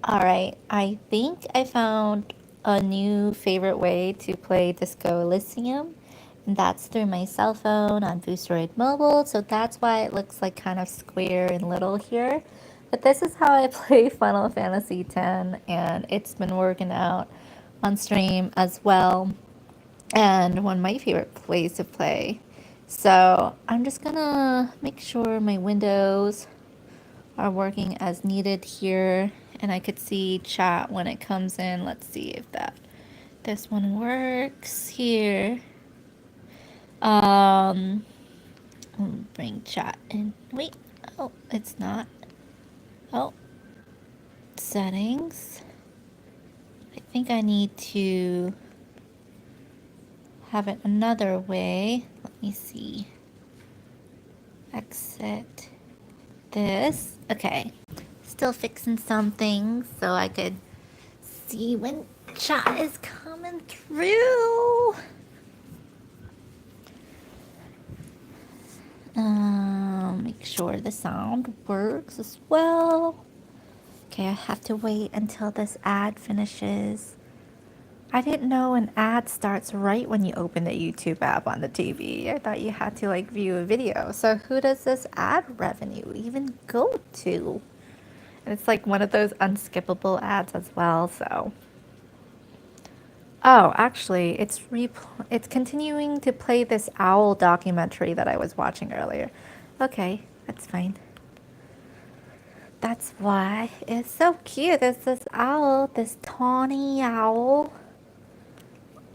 Alright, I think I found a new favorite way to play Disco Elysium, and that's through my cell phone on Boosteroid Mobile, so that's why it looks like kind of square and little here. But this is how I play Final Fantasy X, and it's been working out on stream as well, and one of my favorite ways to play. So I'm just gonna make sure my windows are working as needed here, and I could see chat when it comes in. Let's see if this one works here. um Bring chat in. Wait, oh, it's not. Oh, settings. I think I need to have it another way. Let me see. Exit this. Okay, still fixing some things so I could see when chat is coming through. Make sure the sound works as well. Okay, I have to wait until this ad finishes. I didn't know an ad starts right when you open the YouTube app on the TV. I thought you had to like view a video. So who does this ad revenue even go to? And it's like one of those unskippable ads as well, so. Oh, actually, it's continuing to play this owl documentary that I was watching earlier. Okay, that's fine. That's why it's so cute. There's this owl, this tawny owl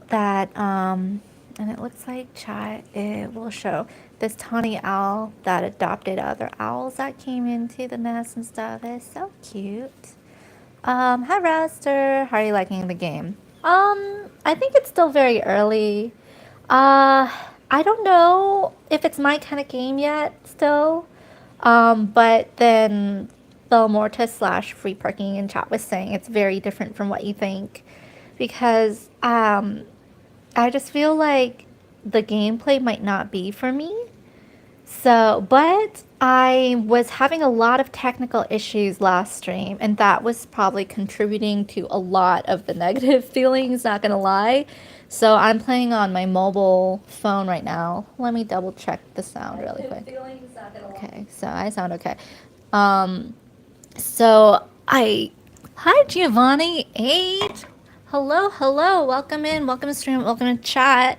that and it looks like chat it will show this tawny owl that adopted other owls that came into the nest and stuff. It's so cute. Hi Raster, how are you liking the game? I think it's still very early. I don't know if it's my kind of game yet still. But then Belmorta slash Free Parking in chat was saying it's very different from what you think. Because I just feel like the gameplay might not be for me. So, but I was having a lot of technical issues last stream, and that was probably contributing to a lot of the negative feelings, not gonna lie. So I'm playing on my mobile phone right now. Let me double check the sound really quick. Okay, so I sound okay. Um, so hi Giovanni 8. Hello, hello. Welcome in. Welcome to stream. Welcome to chat.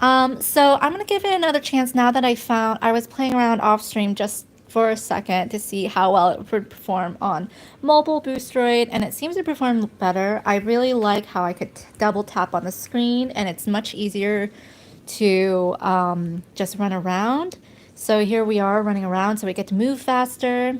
So I'm gonna give it another chance now that I was playing around off stream just for a second to see how well it would perform on mobile Boosteroid, and it seems to perform better. I really like how I could double tap on the screen, and it's much easier to just run around. So here we are running around, so we get to move faster.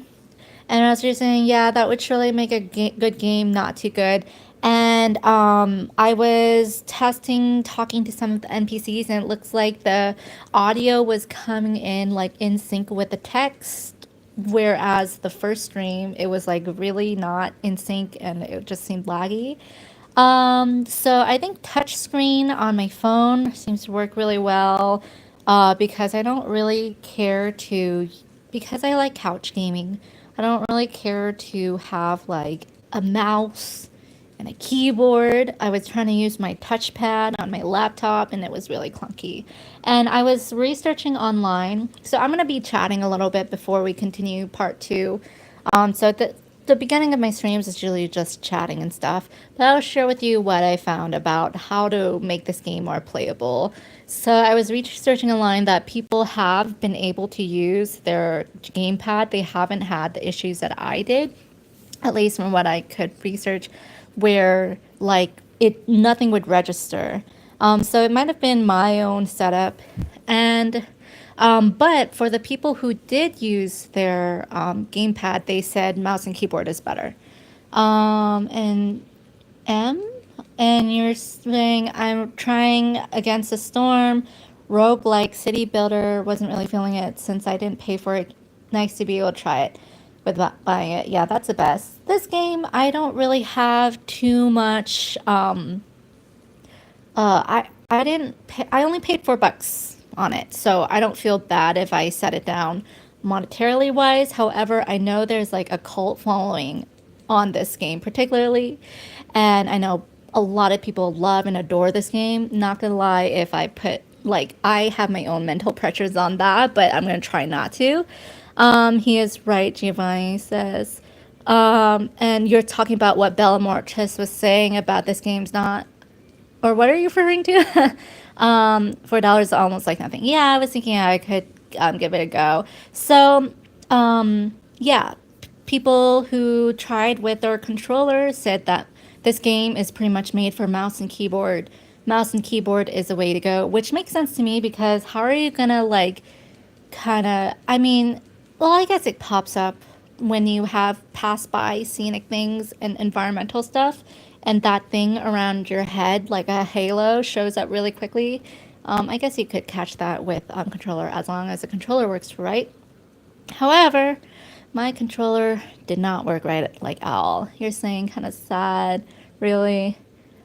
And as you're saying, yeah, that would surely make a good game not too good. And I was talking to some of the NPCs, and it looks like the audio was coming in like in sync with the text, whereas the first stream it was like really not in sync, and it just seemed laggy. So I think touchscreen on my phone seems to work really well, because I don't really care to, because I like couch gaming. I don't really care to have like a mouse and a keyboard. I was trying to use my touchpad on my laptop, and it was really clunky. And I was researching online, so I'm gonna be chatting a little bit before we continue part two. So the beginning of my streams is usually just chatting and stuff, but I'll share with you what I found about how to make this game more playable. So I was researching online that people have been able to use their gamepad. They haven't had the issues that I did, at least from what I could research, where like it nothing would register. So it might have been my own setup, and but for the people who did use their gamepad, they said mouse and keyboard is better. And M, and you're saying I'm trying Against a Storm, roguelike city builder. Wasn't really feeling it since I didn't pay for it. Nice to be able to try it without buying it. Yeah, that's the best. This game, I don't really have too much. I didn't. I only paid $4 on it, so I don't feel bad if I set it down monetarily wise. However, I know there's like a cult following on this game particularly. And I know a lot of people love and adore this game. Not gonna lie, if I put like I have my own mental pressures on that, but I'm gonna try not to. He is right, Giovanni says. And you're talking about what Bella Mortis was saying about this game's not, or what are you referring to? $4 is almost like nothing. Yeah, I was thinking I could give it a go. So, yeah, people who tried with their controller said that this game is pretty much made for mouse and keyboard. Mouse and keyboard is the way to go, which makes sense to me because how are you gonna like kind of, I mean, well, I guess it pops up when you have pass by scenic things and environmental stuff, and that thing around your head, like a halo, shows up really quickly. I guess you could catch that with controller as long as the controller works right. However, my controller did not work right like at all. You're saying kind of sad, really.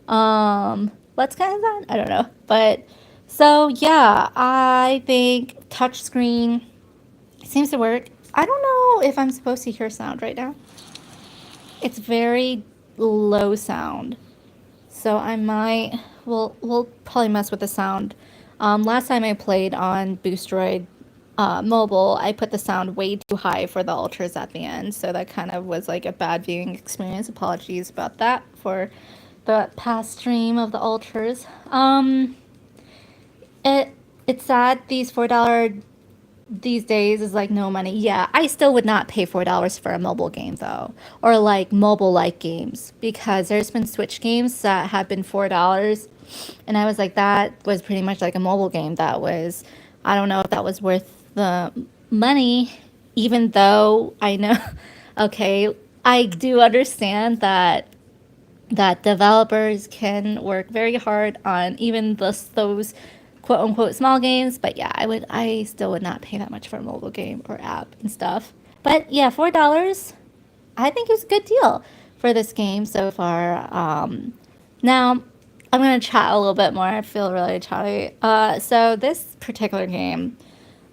What's kind of sad? I don't know. But so yeah, I think touchscreen seems to work. I don't know if I'm supposed to hear sound right now. It's very low sound. So I might we'll probably mess with the sound. Last time I played on Boosteroid mobile, I put the sound way too high for the ultras at the end, so that kind of was like a bad viewing experience. Apologies about that for the past stream of the ultras. It it's sad these $4 these days is like no money. Yeah, I still would not pay $4 for a mobile game though, or like mobile like games because there's been Switch games that have been $4, and I was like that was pretty much like a mobile game that was. I don't know if that was worth the money, even though I know. Okay, I do understand that developers can work very hard on even those quote unquote small games, but yeah, I still would not pay that much for a mobile game or app and stuff. But yeah, $4, I think it was a good deal for this game so far. Now I'm gonna chat a little bit more. I feel really chatty. So this particular game,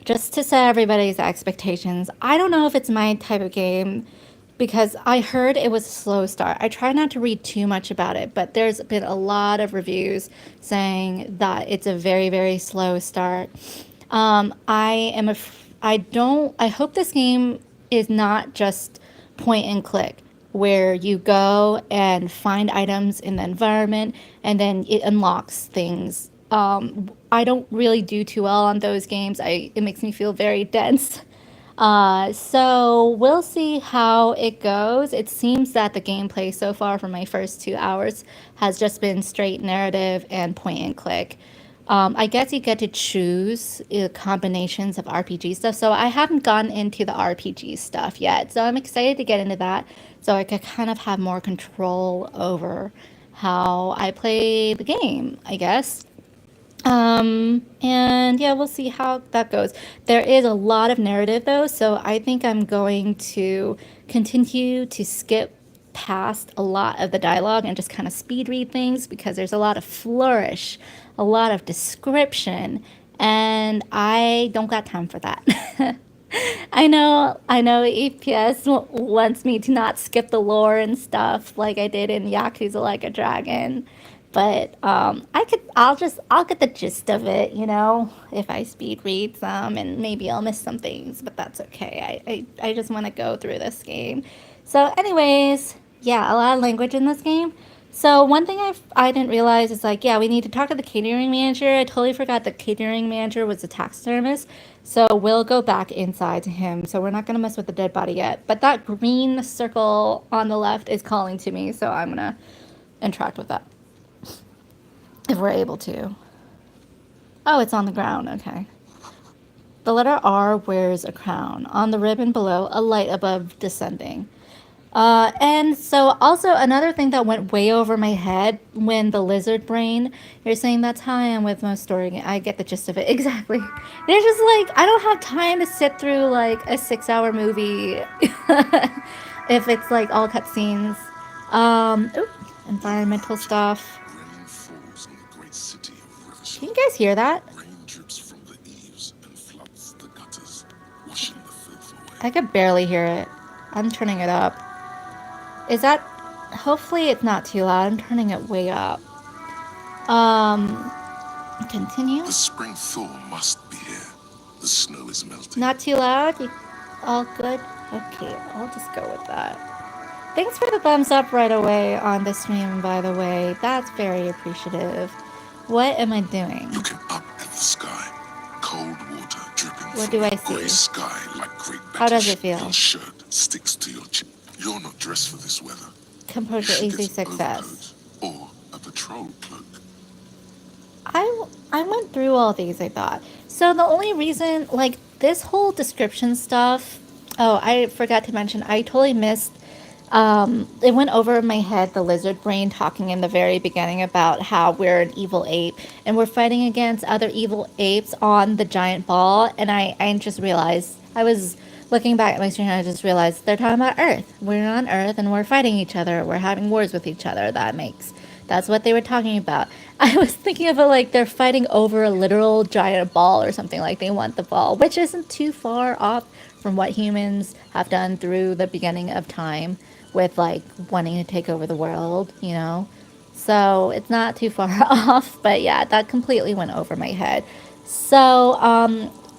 just to set everybody's expectations, I don't know if it's my type of game because I heard it was a slow start. I try not to read too much about it, but there's been a lot of reviews saying that it's a very, very slow start. I hope this game is not just point and click where you go and find items in the environment and then it unlocks things. I don't really do too well on those games. It makes me feel very dense. So we'll see how it goes. It seems that the gameplay so far for my first 2 hours has just been straight narrative and point and click. I guess you get to choose combinations of RPG stuff. So I haven't gotten into the RPG stuff yet. So I'm excited to get into that so I could kind of have more control over how I play the game, I guess. And yeah, we'll see how that goes. There is a lot of narrative though, so I think I'm going to continue to skip past a lot of the dialogue and just kind of speed read things because there's a lot of flourish, a lot of description, and I don't got time for that. I know EPS wants me to not skip the lore and stuff like I did in Yakuza Like a Dragon. But I'll get the gist of it, if I speed read some and maybe I'll miss some things, but that's okay. I just want to go through this game. So anyways, yeah, a lot of language in this game. So one thing I didn't realize is like, yeah, we need to talk to the catering manager. I totally forgot the catering manager was a taxidermist. So we'll go back inside to him. So we're not going to mess with the dead body yet. But that green circle on the left is calling to me. So I'm going to interact with that if we're able to. Oh, it's on the ground. Okay. The letter R wears a crown. On the ribbon below, a light above descending. And so also another thing that went way over my head when the lizard brain, you're saying that's how I am with most story. I get the gist of it. Exactly. They're just like, I don't have time to sit through like a 6-hour movie if it's like all cutscenes. Environmental stuff. Can you guys hear that? I could barely hear it. I'm turning it up. Is that... Hopefully it's not too loud. I'm turning it way up. Um, continue. The spring thaw must be here. The snow is melting. Not too loud? All good? Okay, I'll just go with that. Thanks for the thumbs up right away on the stream, by the way. That's very appreciative. What am I doing? Looking up at the sky, cold water dripping What from do I your see? grey sky like great How does baggage. it feel? Your shirt sticks to your chin. You're not dressed for this weather. Composure, You should easy get an success. overcoat or a patrol cloak. I went through all these, I thought. So the only reason, like, this whole description stuff... Oh, I forgot to mention, I totally missed... it went over my head, the lizard brain talking in the very beginning about how we're an evil ape and we're fighting against other evil apes on the giant ball. And I just realized, I was looking back at my screen and I just realized they're talking about Earth. We're on Earth and we're fighting each other. We're having wars with each other. That's what they were talking about. I was thinking of it like they're fighting over a literal giant ball or something, like they want the ball, which isn't too far off from what humans have done through the beginning of time with like wanting to take over the world, you know? So it's not too far off, but yeah, that completely went over my head. So,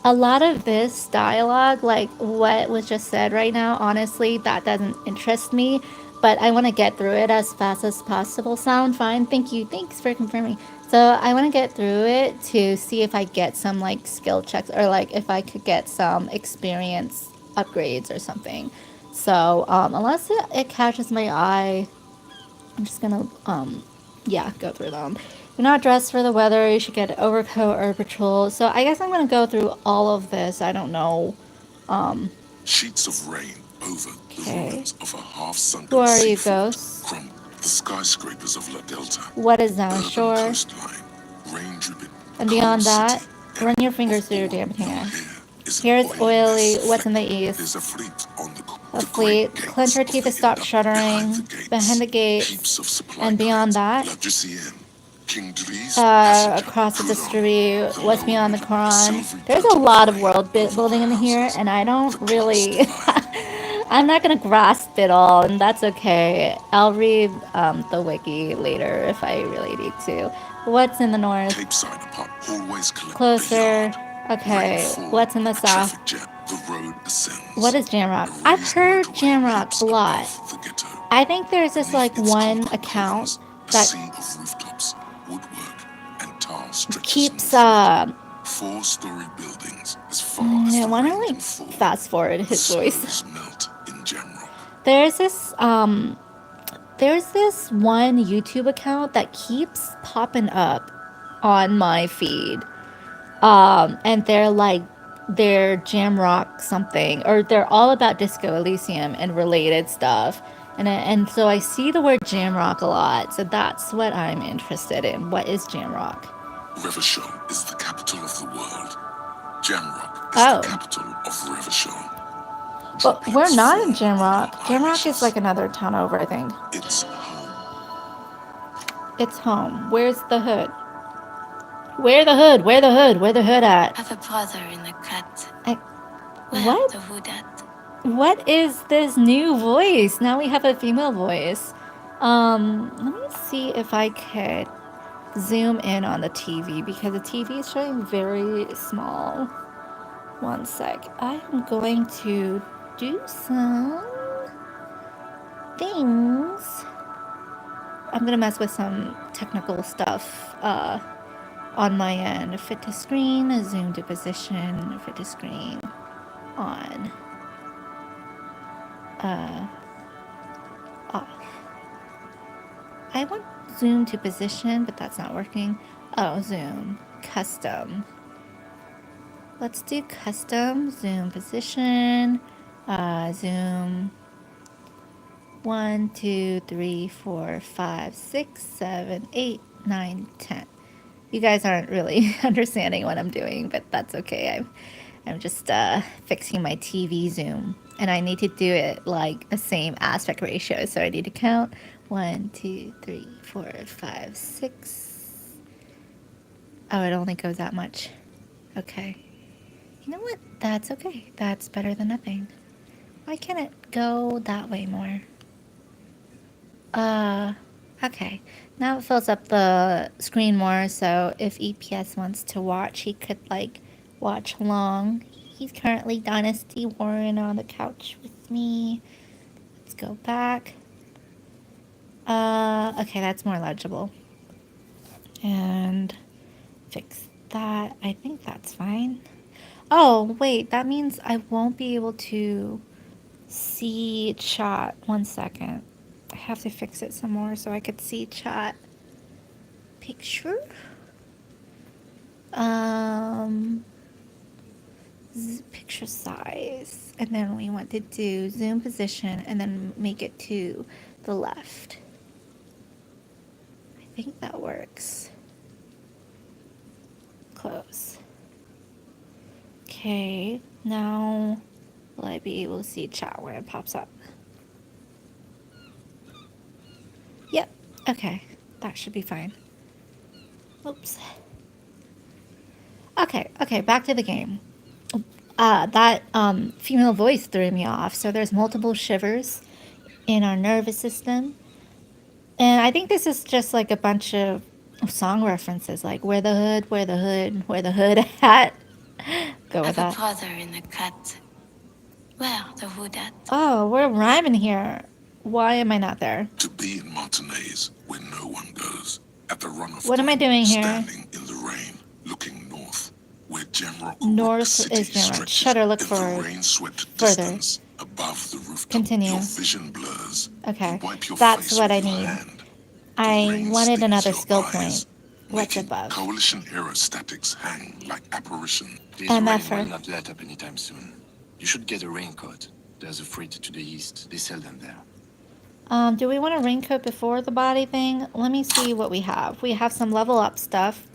a lot of this dialogue, like what was just said right now, honestly, that doesn't interest me, but I want to get through it as fast as possible. Sound fine? Thank you. Thanks for confirming. So I want to get through it to see if I get some like skill checks or like if I could get some experience upgrades or something. So unless it catches my eye, I'm just gonna yeah, go through them. You're not dressed for the weather. You should get an overcoat or a patrol. So I guess I'm gonna go through all of this. I don't know. Sheets of rain over the ruins of a Who half-sunken are you, seafort ghosts? crumble. The skyscrapers of La Delta, What is down urban shore? coastline, rain dripping, And coal beyond that, city. run your Of fingers through your all damn your hair. hair is an Here's oily oily. mess What's in the fleck. There's a east? fleet on A the great fleet. Clench gates her of teeth the and stop Indus. Behind shuddering. the Behind the gates, gates. heaps of supply And beyond crates. that, Elysium, King Dries, Passenger, across the Prud'homme, distillery, the what's Low beyond the River, Quran. silvery There's a curtain of lot of rain world over the building in here, houses. and I don't The class really... divide. I'm not gonna grasp it all, and that's okay. I'll read the wiki later if I really need to. What's in the north? Capeside apart, hallways collect the Closer. yard. Rain Okay. fall, What's in the a south? traffic jam, the road What ascends. is Jamrock? A I've raised heard motorway Jamrock peeps a lot. above the ghetto. I think there's this like Beneath its one concrete account columns, a that sea of rooftops, woodwork, and tar stretches keeps northward. 4-story buildings as far as I the want to rain like can fall. fast forward The his voice. snows melt in Jamrock. There's this one YouTube account that keeps popping up on my feed. And they're Jamrock something, or they're all about Disco Elysium and related stuff. And so I see the word Jamrock a lot. So that's what I'm interested in. What is Jamrock? Revachol is the capital of the world. Jamrock is Oh. the capital of Revachol. But we're not in Jamrock. Jamrock is like another town over, I think. It's home. It's home. Where's the hood? Where the hood? Where the hood? Where the hood at? Have a brother in the cut. Where What? the hood at? What is this new voice? Now we have a female voice. Let me see if I could zoom in on the TV because the TV is showing very small. One sec. I am going to do some things. I'm gonna mess with some technical stuff on my end. Fit to screen, zoom to position, fit to screen, on, off. I want zoom to position, but that's not working. Oh, zoom, custom. Let's do custom, zoom position, zoom 1, 2, 3, 4, 5, 6, 7, 8, 9, 10. You guys aren't really understanding what I'm doing, but that's okay. I'm just fixing my TV zoom, and I need to do it like the same aspect ratio. So I need to count 1, 2, 3, 4, 5, 6. Oh, it only goes that much. Okay. You know what? That's okay. That's better than nothing. Why can't it go that way more? Okay. Now it fills up the screen more, so if EPS wants to watch, he could, like, watch along. He's currently Dynasty Warren on the couch with me. Let's go back. Okay, that's more legible. And fix that. I think that's fine. Oh, wait, that means I won't be able to see chat. 1 second. I have to fix it some more so I could see chat. Picture? Um, picture size. And then we want to do zoom position and then make it to the left. I think that works. Close. Okay, now will I be able to see chat when it pops up? Yep, okay, that should be fine. Oops. Okay, back to the game. That female voice threw me off. So there's multiple shivers in our nervous system. And I think this is just like a bunch of song references, like where the hood, where the hood, where the hood at. Go with I've a that. brother in the cut. Where the hood at? Oh, we're rhyming here. Why am I not there? To be in Martinez where no one goes. At the run of What am I doing here? standing in the rain, looking north, where Jamrock North City is Jamrock. stretches Shutter, look in forward. the rain-swept Further. distance above the rooftop. Continue. Your vision blurs. Okay, You wipe your that's face what I with your need. hand. The I rain wanted stings another your skill eyes, point. What's making above? Coalition-era statics hang like apparition. This And rain effort. will not let up anytime soon. You should get a raincoat. There's a freight to the east. They sell them there. Do we want a raincoat before the body thing? Let me see what we have. We have some level up stuff.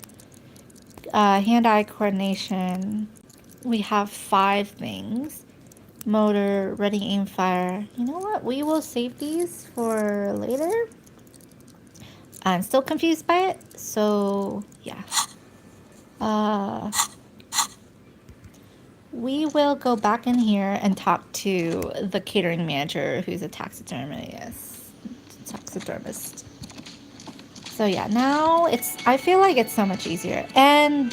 Hand-eye coordination. We have 5 things. Motor, ready, aim, fire. You know what? We will save these for later. I'm still confused by it, so yeah. We will go back in here and talk to the catering manager who's a taxidermist. So yeah, now I feel like it's so much easier. And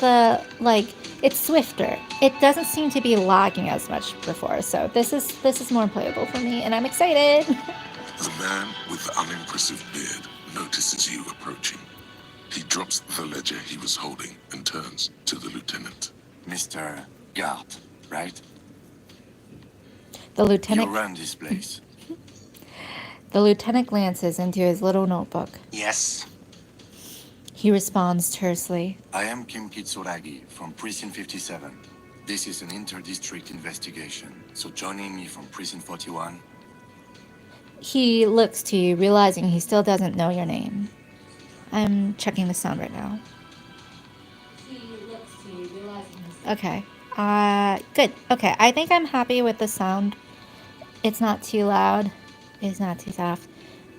it's swifter. It doesn't seem to be lagging as much before. So this is more playable for me and I'm excited. The man with the unimpressive beard notices you approaching. He drops the ledger he was holding and turns to the lieutenant. Mr. Guard, right? The You lieutenant run this place. The lieutenant glances into his little notebook. Yes. He responds tersely. I am Kim Kitsuragi from Precinct 57. This is an inter-district investigation, so joining me from Precinct 41. He looks to you, realizing he still doesn't know your name. I'm checking the sound right now. He looks to you, realizing okay. Good. Okay, I think I'm happy with the sound. It's not too loud. It's not too soft.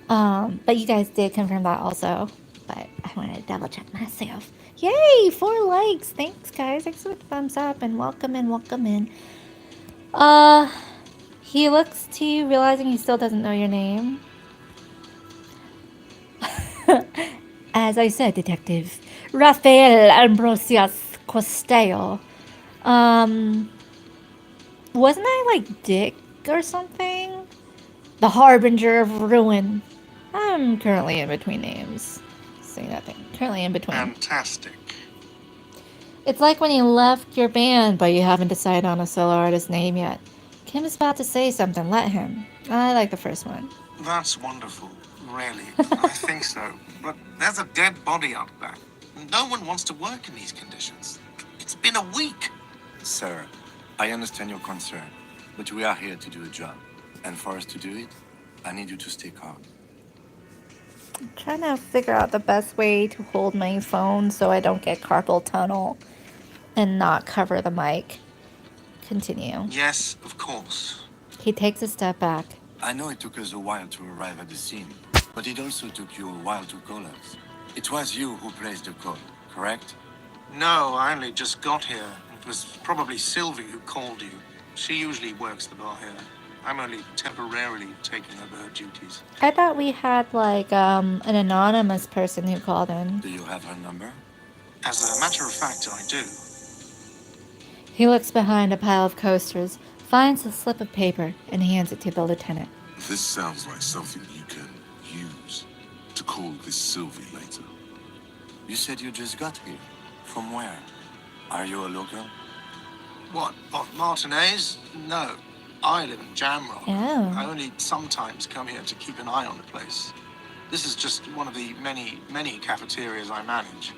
But you guys did confirm that also. But I wanted to double check myself. Yay! 4 likes! Thanks, guys. Thanks for the thumbs up and welcome in, welcome in. He looks to you, realizing he still doesn't know your name. As I said, Detective Rafael Ambrosius Costello. Wasn't I like Dick or something? The Harbinger of Ruin. I'm currently in between names. Say nothing. Currently in between. Fantastic. It's like when you left your band, but you haven't decided on a solo artist name yet. Kim is about to say something. Let him. I like the first one. That's wonderful. Really. I think so. But there's a dead body out back. No one wants to work in these conditions. It's been a week. Sir, I understand your concern, but we are here to do a job. And for us to do it, I need you to stay calm. I'm trying to figure out the best way to hold my phone so I don't get carpal tunnel and not cover the mic. Continue. Yes, of course. He takes a step back. I know it took us a while to arrive at the scene, but it also took you a while to call us. It was you who placed the call, correct? No, I only just got here. It was probably Sylvie who called you. She usually works the bar here. I'm only temporarily taking over her duties. I thought we had like an anonymous person who called in. Do you have her number? As a matter of fact, I do. He looks behind a pile of coasters, finds a slip of paper, and hands it to the lieutenant. This sounds like something you can use to call this Sylvie later. You said you just got here. From where? Are you a local? What, Martinez? No. I live in Jamrock. Oh. I only sometimes come here to keep an eye on the place. This is just one of the many cafeterias I manage.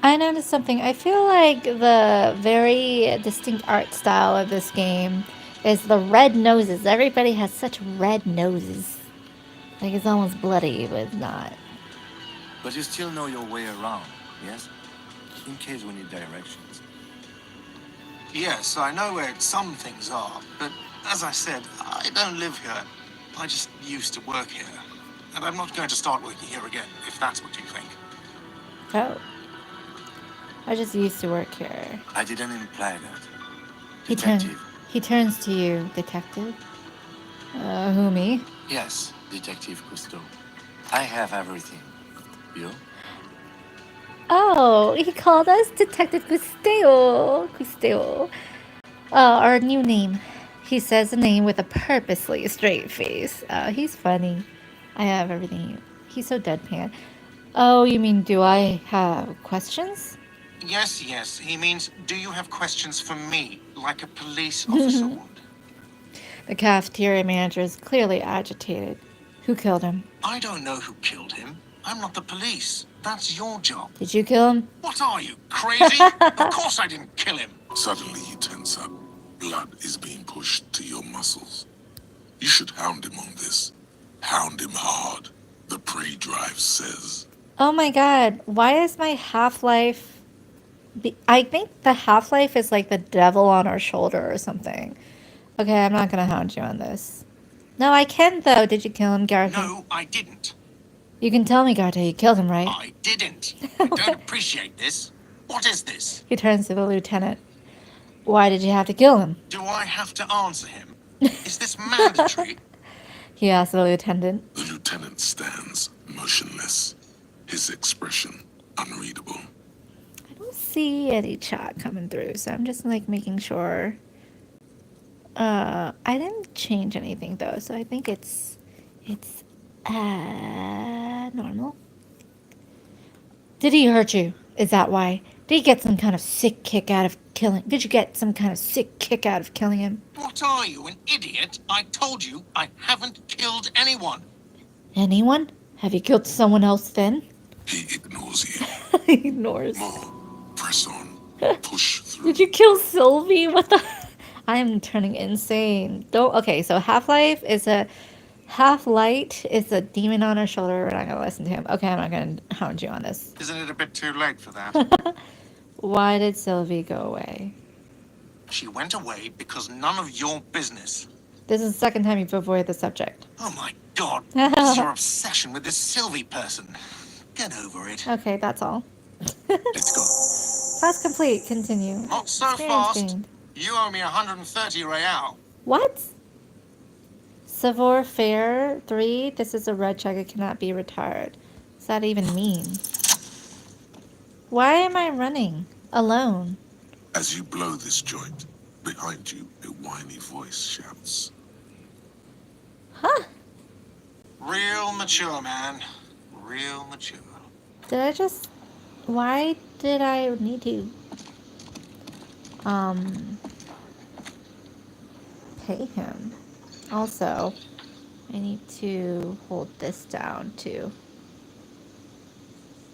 I noticed something. I feel like the very distinct art style of this game is the red noses. Everybody has such red noses. Like it's almost bloody, but it's not. But you still know your way around, yes? In case we need directions. Yes, I know where some things are, but as I said, I don't live here. I just used to work here. And I'm not going to start working here again, if that's what you think. Oh. I just used to work here. I didn't imply that. He turns to you, detective. Who, me? Yes, Detective Cousteau. I have everything. You? Oh, he called us Detective Gustavo. Our new name. He says the name with a purposely straight face. He's funny. I have everything. He's so deadpan. Oh, you mean, do I have questions? Yes. He means, do you have questions for me, like a police officer would? The cafeteria manager is clearly agitated. Who killed him? I don't know who killed him. I'm not the police. That's your job. Did you kill him? What are you, crazy? Of course I didn't kill him. Suddenly you tense up. Blood is being pushed to your muscles. You should hound him on this. Hound him hard, the prey drive says. Oh my god, why is my half-life... I think the half-life is like the devil on our shoulder or something. Okay, I'm not gonna hound you on this. No, I can though. Did you kill him, Gareth? No, I didn't. You can tell me, Gareth, you killed him, right? I didn't. I don't appreciate this. What is this? He turns to the lieutenant. Why did you have to kill him? Do I have to answer him? Is this mandatory? He asked the lieutenant. The lieutenant stands motionless, his expression unreadable. I don't see any chat coming through, so I'm just like making sure. I didn't change anything though, so I think it's normal. Did he hurt you? Is that why? Did he get some kind of sick kick out of killing? Did you get some kind of sick kick out of killing him? What are you, an idiot? I told you I haven't killed anyone. Anyone? Have you killed someone else then? He ignores you. He ignores. More. Press on. Push through. Did you kill Sylvie? What the? I am turning insane. Don't. Okay, so Half-Light is a demon on our shoulder. We're not gonna listen to him. Okay, I'm not gonna hound you on this. Isn't it a bit too late for that? Why did Sylvie go away? She went away because none of your business. This is the second time you've avoided the subject. Oh my god, it's your obsession with this Sylvie person. Get over it. Okay, that's all. Let's go. Task complete. Continue. Not so Experience fast. gained. You owe me 130 real. What? Savoir faire 3. This is a red check. It cannot be retired. What does that even mean? Why am I running alone? As you blow this joint, behind you, a whiny voice shouts. Huh? Real mature, man. Real mature. Did I just... Why did I need to... pay him? Also, I need to hold this down, too.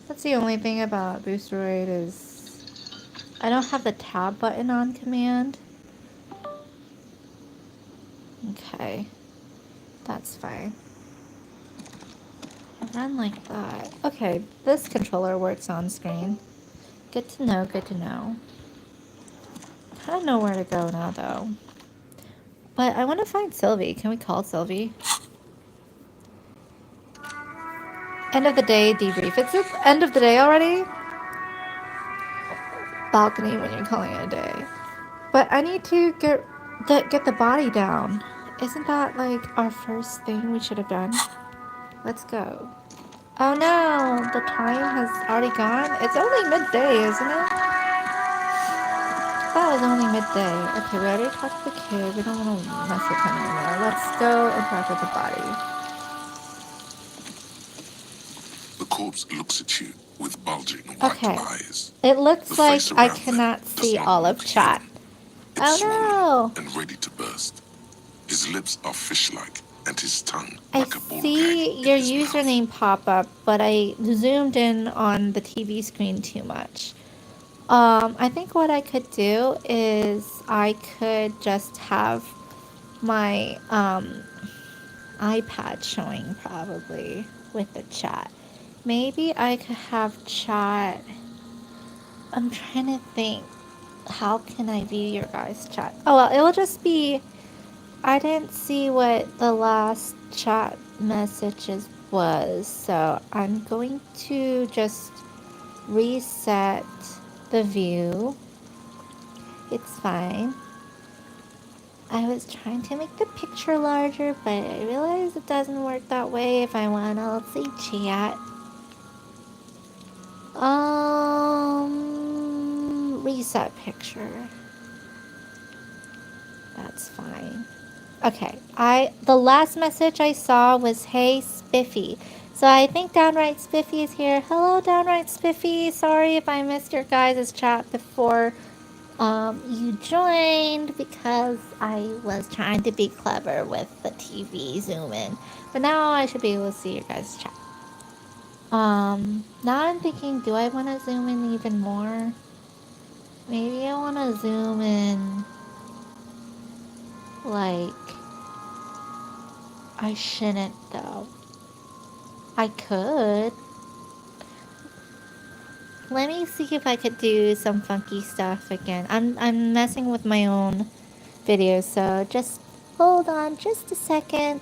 That's the only thing about Boosteroid is... I don't have the tab button on command. Okay. That's fine. Run like that. Okay, this controller works on screen. Good to know, good to know. I don't know where to go now, though. But I want to find Sylvie. Can we call Sylvie? End of the day debrief. It's the end of the day already? Balcony when you're calling it a day. But I need to get the body down. Isn't that like our first thing we should have done? Let's go. Oh no, the time has already gone. It's only midday, isn't it? That was only midday. Okay, we already talked to the kid. We don't want to mess with him anymore. Let's go and talk with the body. The corpse looks at you with bulging white Okay. eyes. It The looks like face I around them cannot does see not all of look chat. human. It's Oh swollen no! and ready to burst. His lips are fish-like and his tongue I like a ball gag see in your his mouth. username pop up, but I zoomed in on the TV screen too much. I think what I could do is I could just have my iPad showing probably with the chat. Maybe I could have chat. I'm trying to think. How can I view your guys' chat? Oh well, it'll just be. I didn't see what the last chat messages was, so I'm going to just reset the view. It's fine. I was trying to make the picture larger, but I realized it doesn't work that way if I want to, let's see, chat. Reset picture. That's fine. Okay, the last message I saw was "Hey Spiffy," so I think Downright Spiffy is here. Hello, Downright Spiffy. Sorry if I missed your guys' chat before you joined because I was trying to be clever with the TV zoom in, but now I should be able to see your guys' chat. Now I'm thinking, do I want to zoom in even more? Maybe I want to zoom in like. I shouldn't though. I could. Let me see if I could do some funky stuff again. I'm messing with my own videos, so just hold on just a second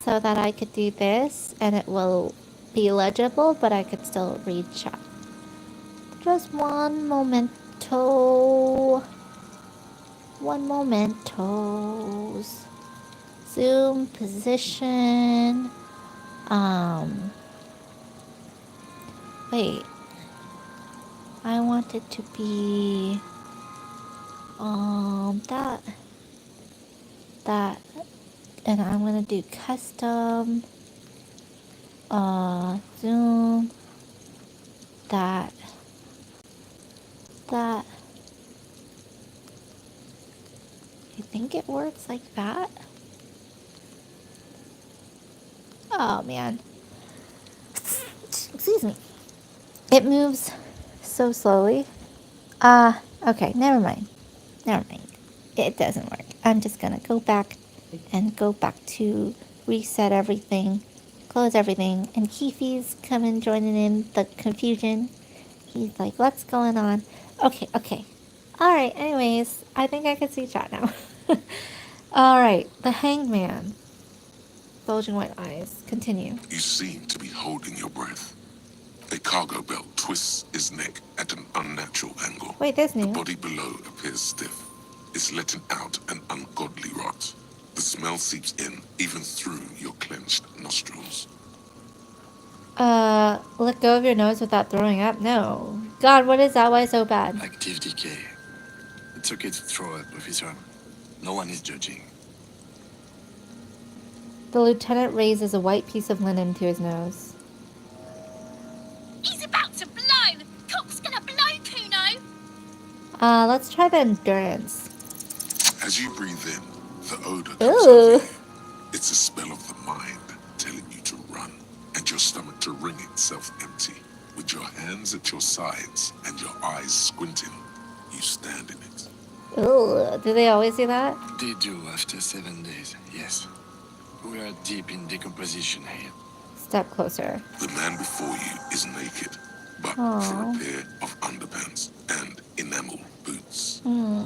so that I could do this and it will be legible, but I could still read chat. Just one momento. One momentos. Zoom position. Wait. I want it to be, that, and I'm gonna do custom, zoom, that. You think it works like that? Oh man. Excuse me. It moves so slowly. Okay, never mind. Never mind. It doesn't work. I'm just gonna go back to reset everything, close everything, and Keefy's coming joining in the confusion. He's like, what's going on? Okay. Alright, anyways, I think I can see chat now. Alright, the hangman. Bulging white eyes. Continue. You seem to be holding your breath. A cargo belt twists his neck at an unnatural angle. Wait, that's The new. body below appears stiff. It's letting out an ungodly rot. The smell seeps in even through your clenched nostrils. Let go of your nose without throwing up? No. God, what is that? Why so bad? Active decay. It's okay to throw up, officer. No one is judging. The lieutenant raises a white piece of linen to his nose. He's about to blow! Cock's gonna blow, Kuno! Let's try the endurance. As you breathe in, the odor comes Ooh. over you. It's a spell of the mind telling you to run, and your stomach to wring itself empty. With your hands at your sides and your eyes squinting, you stand in it. Ooh. Do they always do that? They do after 7 days, yes. We are deep in decomposition here. Step closer. The man before you is naked, but Aw. for a pair of underpants and enamel boots.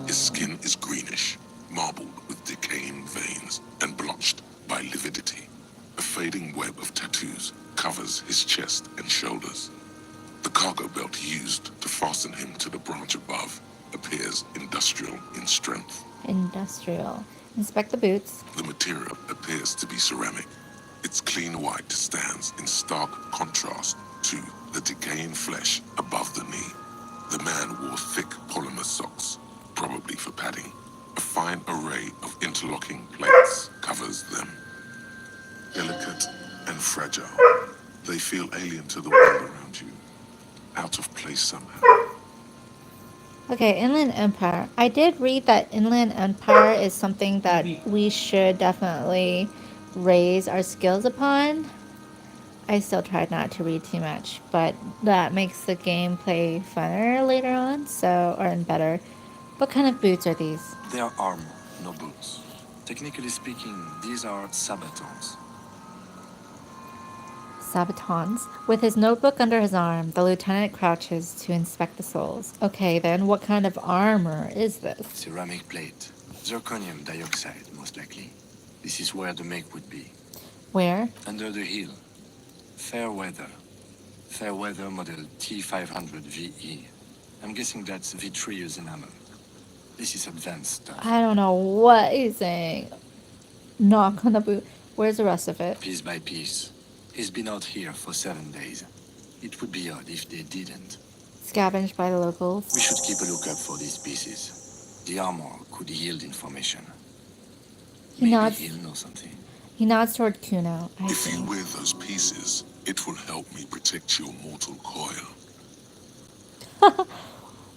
His skin is greenish, marbled with decaying veins and blotched by lividity. A fading web of tattoos covers his chest and shoulders. The cargo belt used to fasten him to the branch above appears industrial in strength. Industrial. Inspect the boots. The material appears to be ceramic. Its clean white stands in stark contrast to the decaying flesh above the knee. The man wore thick polymer socks, probably for padding. A fine array of interlocking plates covers them. Delicate and fragile, they feel alien to the world around you, out of place somehow. Okay, Inland Empire. I did read that Inland Empire is something that we should definitely raise our skills upon. I still tried not to read too much, but that makes the gameplay funner later on, so, or and better. What kind of boots are these? They are armor, no boots. Technically speaking, these are sabatons. Sabatons. With his notebook under his arm, the lieutenant crouches to inspect the soles. Okay, then what kind of armor is this? Ceramic plate. Zirconium dioxide, most likely. This is where the make would be. Where? Under the hill. Fair weather. Fair weather model T500 VE. I'm guessing that's vitreous enamel. This is advanced stuff. I don't know what he's saying. Knock on the boot. Where's the rest of it? Piece by piece. He's been out here for 7 days. It would be odd if they didn't. Scavenged by the locals. We should keep a lookout for these pieces. The armor could yield information. He Maybe nods. he'll know something. He nods toward Kuno. I If see. you wear those pieces, it will help me protect your mortal coil.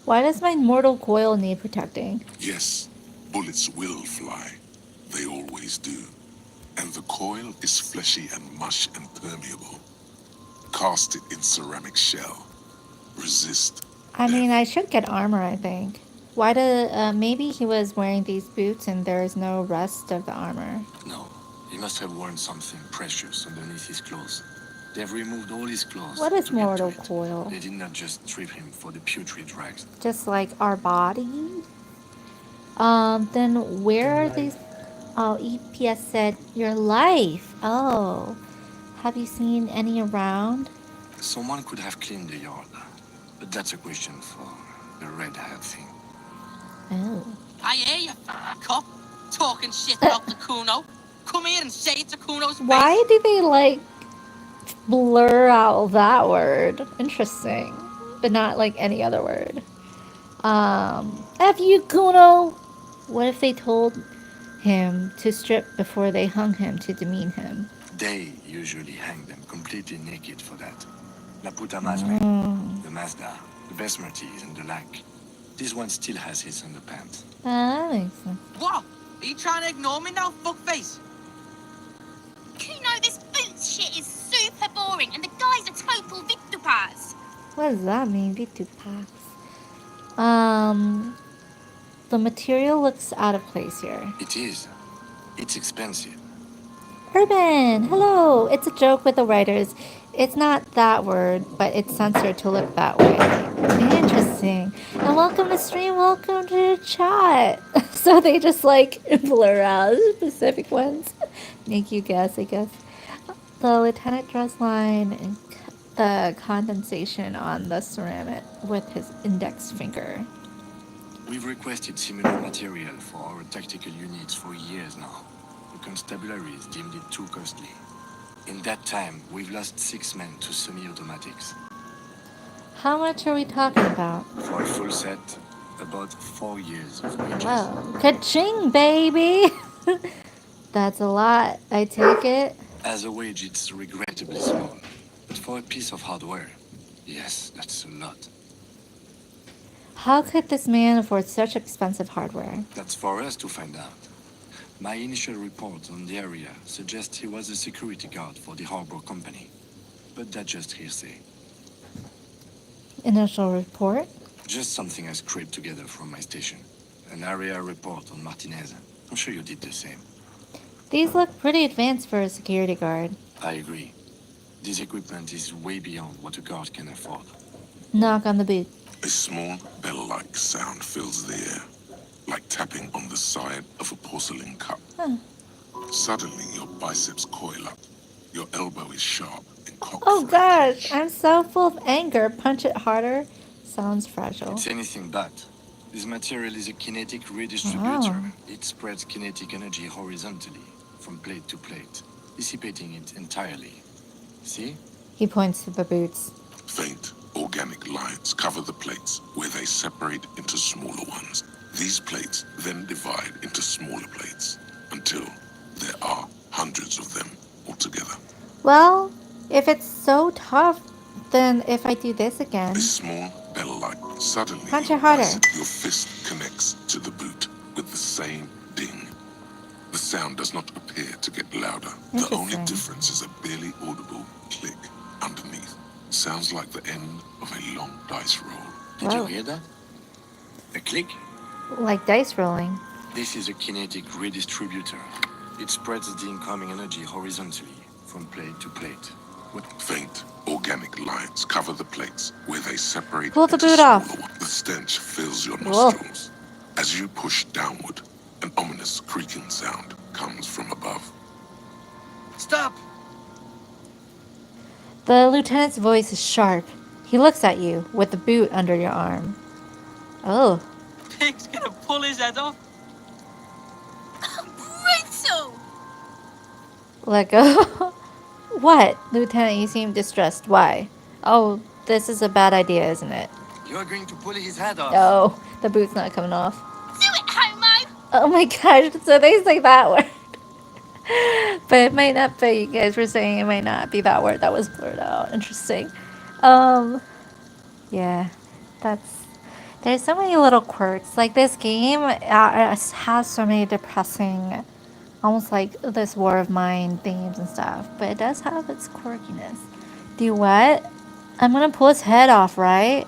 Why does my mortal coil need protecting? Yes, bullets will fly. They always do. And the coil is fleshy and mush and permeable. Cast it in ceramic shell. Resist. I mean, I should get armor, I think. Why do, maybe he was wearing these boots and there's no rest of the armor. No, he must have worn something precious underneath his clothes. They've removed all his clothes. What is to get to mortal it. coil? They did not just strip him for the putrid rags. Just like our body? Then where are these? Oh, EPS said your life. Oh. Have you seen any around? Someone could have cleaned the yard, but that's a question for the red hat thing. Oh. I hear you, cop, talking shit about the Kuno. Come here and say it to Kuno's face. Why do they like blur out that word? Interesting. But not like any other word. F you, Kuno! What if they told him to strip before they hung him to demean him? They usually hang them completely naked for that. La puta madre, the Mazda, the Besmerties, and the like. This one still has his underpants. That makes sense. What? Are you trying to ignore me now, fuckface? Kuno, this boots shit is super boring and the guy's a total Victopaz. What does that mean? V2 the material looks out of place here. It is. It's expensive. Urban, hello. It's a joke with the writers. It's not that word, but it's censored to look that way. Interesting. And welcome to stream, welcome to chat. So they just like blur out specific ones. Make you guess, I guess. The lieutenant draws line and the condensation on the ceramic with his index finger. We've requested similar material for our tactical units for years now. The constabularies deemed it too costly. In that time, we've lost 6 men to semi-automatics. How much are we talking about? For a full set, about 4 years of wages. Wow. Ka-ching, baby! That's a lot. I take it. As a wage, it's regrettably small. But for a piece of hardware, yes, that's a lot. How could this man afford such expensive hardware? That's for us to find out. My initial report on the area suggests he was a security guard for the harbor company. But that's just hearsay. Initial report? Just something I scraped together from my station. An area report on Martinez. I'm sure you did the same. These look pretty advanced for a security guard. I agree. This equipment is way beyond what a guard can afford. Knock on the boot. A small bell-like sound fills the air, like tapping on the side of a porcelain cup. Huh. Suddenly, your biceps coil up. Your elbow is sharp and cocked Oh for a gosh, punch. I'm so full of anger. Punch it harder. Sounds fragile. It's anything but. This material is a kinetic redistributor. Wow. It spreads kinetic energy horizontally from plate to plate, dissipating it entirely. See? He points to the boots. Faint organic lines cover the plates where they separate into smaller ones. These plates then divide into smaller plates until there are hundreds of them altogether. Well, if it's so tough, then if I do this A again, small bell-like. Suddenly, punch it harder. your fist connects to the boot with the same ding. The sound does not appear to get louder. The only Interesting. difference is a barely audible click underneath. Sounds like the end of a long dice roll. Did you Whoa. hear that? A click? Like dice rolling. This is a kinetic redistributor. It spreads the incoming energy horizontally from plate to plate. With faint organic lines cover the plates where they separate Pull the into boot smaller off. ones. The stench fills your Whoa. nostrils. As you push downward, an ominous creaking sound comes from above. Stop! The lieutenant's voice is sharp. He looks at you with the boot under your arm. Oh, Pig's gonna pull his head off. Brutal! let go. What? Lieutenant, you seem distressed. Why? Oh, this is a bad idea, isn't it? You are going to pull his head off. Oh, the boot's not coming off. Do it, homo! Oh my gosh, so they say that word. But it might not be. You guys were saying it might not be that word that was blurred out. Interesting. Yeah, that's. There's so many little quirks. Like this game has so many depressing, almost like this War of Mine themes and stuff. But it does have its quirkiness. Do what? I'm gonna pull his head off, right?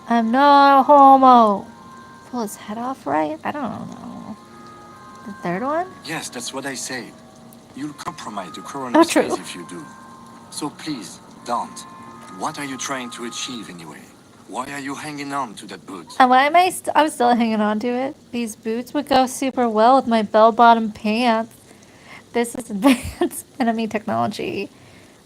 I'm no homo. Pull his head off, right? I don't know. The third one? Yes, that's what I said. You'll compromise the Oh, coroner's true. case if you do. So please, don't. What are you trying to achieve anyway? Why are you hanging on to that boot? And why am I'm still hanging on to it. These boots would go super well with my bell-bottom pants. This is advanced enemy technology.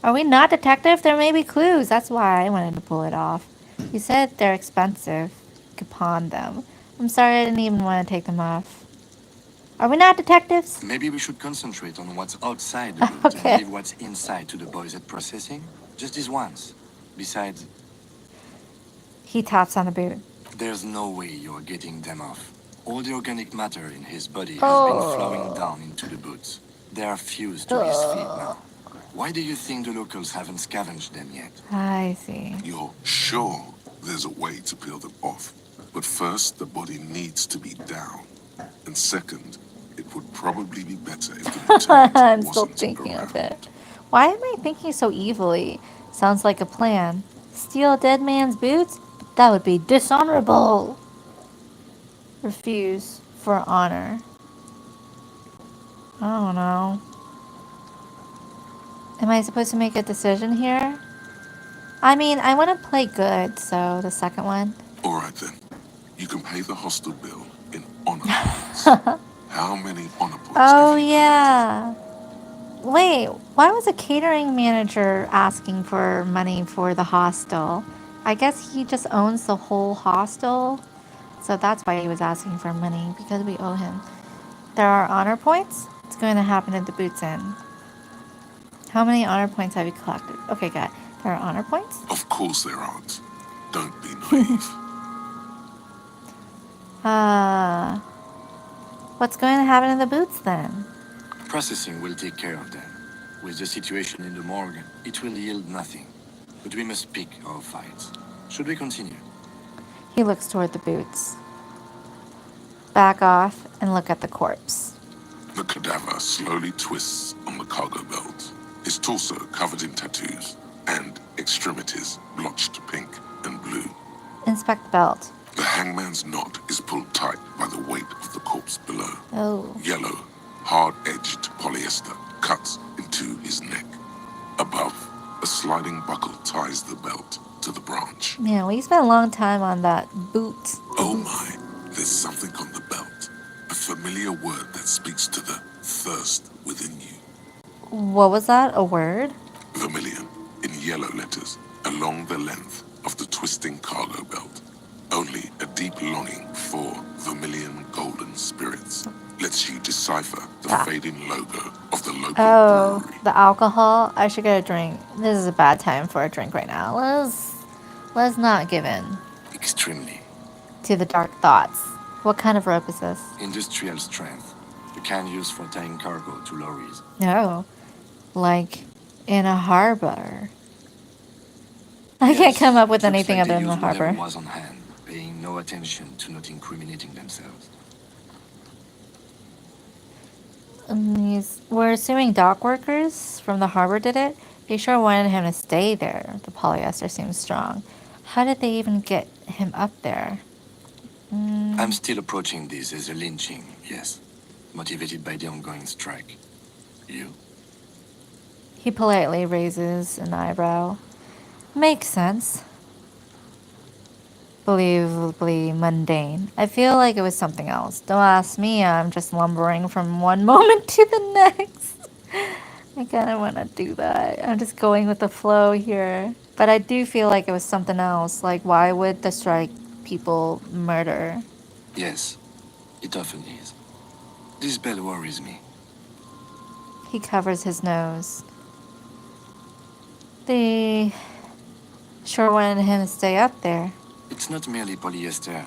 Are we not detective? There may be clues. That's why I wanted to pull it off. You said they're expensive. You could pawn them. I'm sorry I didn't even want to take them off. Are we not detectives? Maybe we should concentrate on what's outside the boot Okay. and leave what's inside to the boys at processing. Just this once. Besides, He taps on the boot. there's no way you're getting them off. All the organic matter in his body has Oh. been flowing down into the boots. They are fused to his feet now. Why do you think the locals haven't scavenged them yet? I see. You're sure there's a way to peel them off. But first, the body needs to be down. And second, it would probably be better if the lieutenant I'm still wasn't thinking of around. it. Why am I thinking so evilly? Sounds like a plan. Steal a dead man's boots? That would be dishonorable. Refuse for honor. I don't know. Am I supposed to make a decision here? I mean, I want to play good, so the second one. All right then. You can pay the hostel bill in honor points. How many honor points? Oh, have you yeah. Wait, why was a catering manager asking for money for the hostel? I guess he just owns the whole hostel. So that's why he was asking for money, because we owe him. There are honor points? It's going to happen at the Boots Inn. How many honor points have you collected? Okay, good. There are honor points? Of course there aren't. Don't be naive. What's going to happen in the Boots then? Processing will take care of them. With the situation in the morgue, it will yield nothing. But we must pick our fights. Should we continue? He looks toward the Boots. Back off and look at the corpse. The cadaver slowly twists on the cargo belt, his torso covered in tattoos, and extremities blotched pink and blue. Inspect belt. The hangman's knot is pulled tight by the weight of the corpse below. Oh. Yellow, hard-edged polyester cuts into his neck. Above, a sliding buckle ties the belt to the branch. Yeah, we spent a long time on that boot. Oh my, there's something on the belt. A familiar word that speaks to the thirst within you. What was that? A word? Vermilion, in yellow letters, along the length of the twisting cargo belt. Only a deep deep longing for vermilion golden spirits lets you decipher the fading logo of the local brewery. The alcohol. I should get a drink. This is a bad time for a drink right now. Let's not give in Extremely. to the dark thoughts. What kind of rope is this? Industrial strength. The kind used for tying cargo to lorries. No, like in a harbor. I can't come up with it looks anything like other they than the used whatever harbor. was on hand, paying no attention to not incriminating themselves. We're assuming dock workers from the harbor did it. They sure wanted him to stay there. The polyester seems strong. How did they even get him up there? I'm still approaching this as a lynching, yes. Motivated by the ongoing strike. You? He politely raises an eyebrow. Makes sense. Believably mundane. I feel like it was something else. Don't ask me, I'm just lumbering from one moment to the next. I kind of want to do that. I'm just going with the flow here. But I do feel like it was something else. Like, why would the strike people murder? Yes, it often is. This bell worries me. He covers his nose. They sure wanted him to stay up there. It's not merely polyester.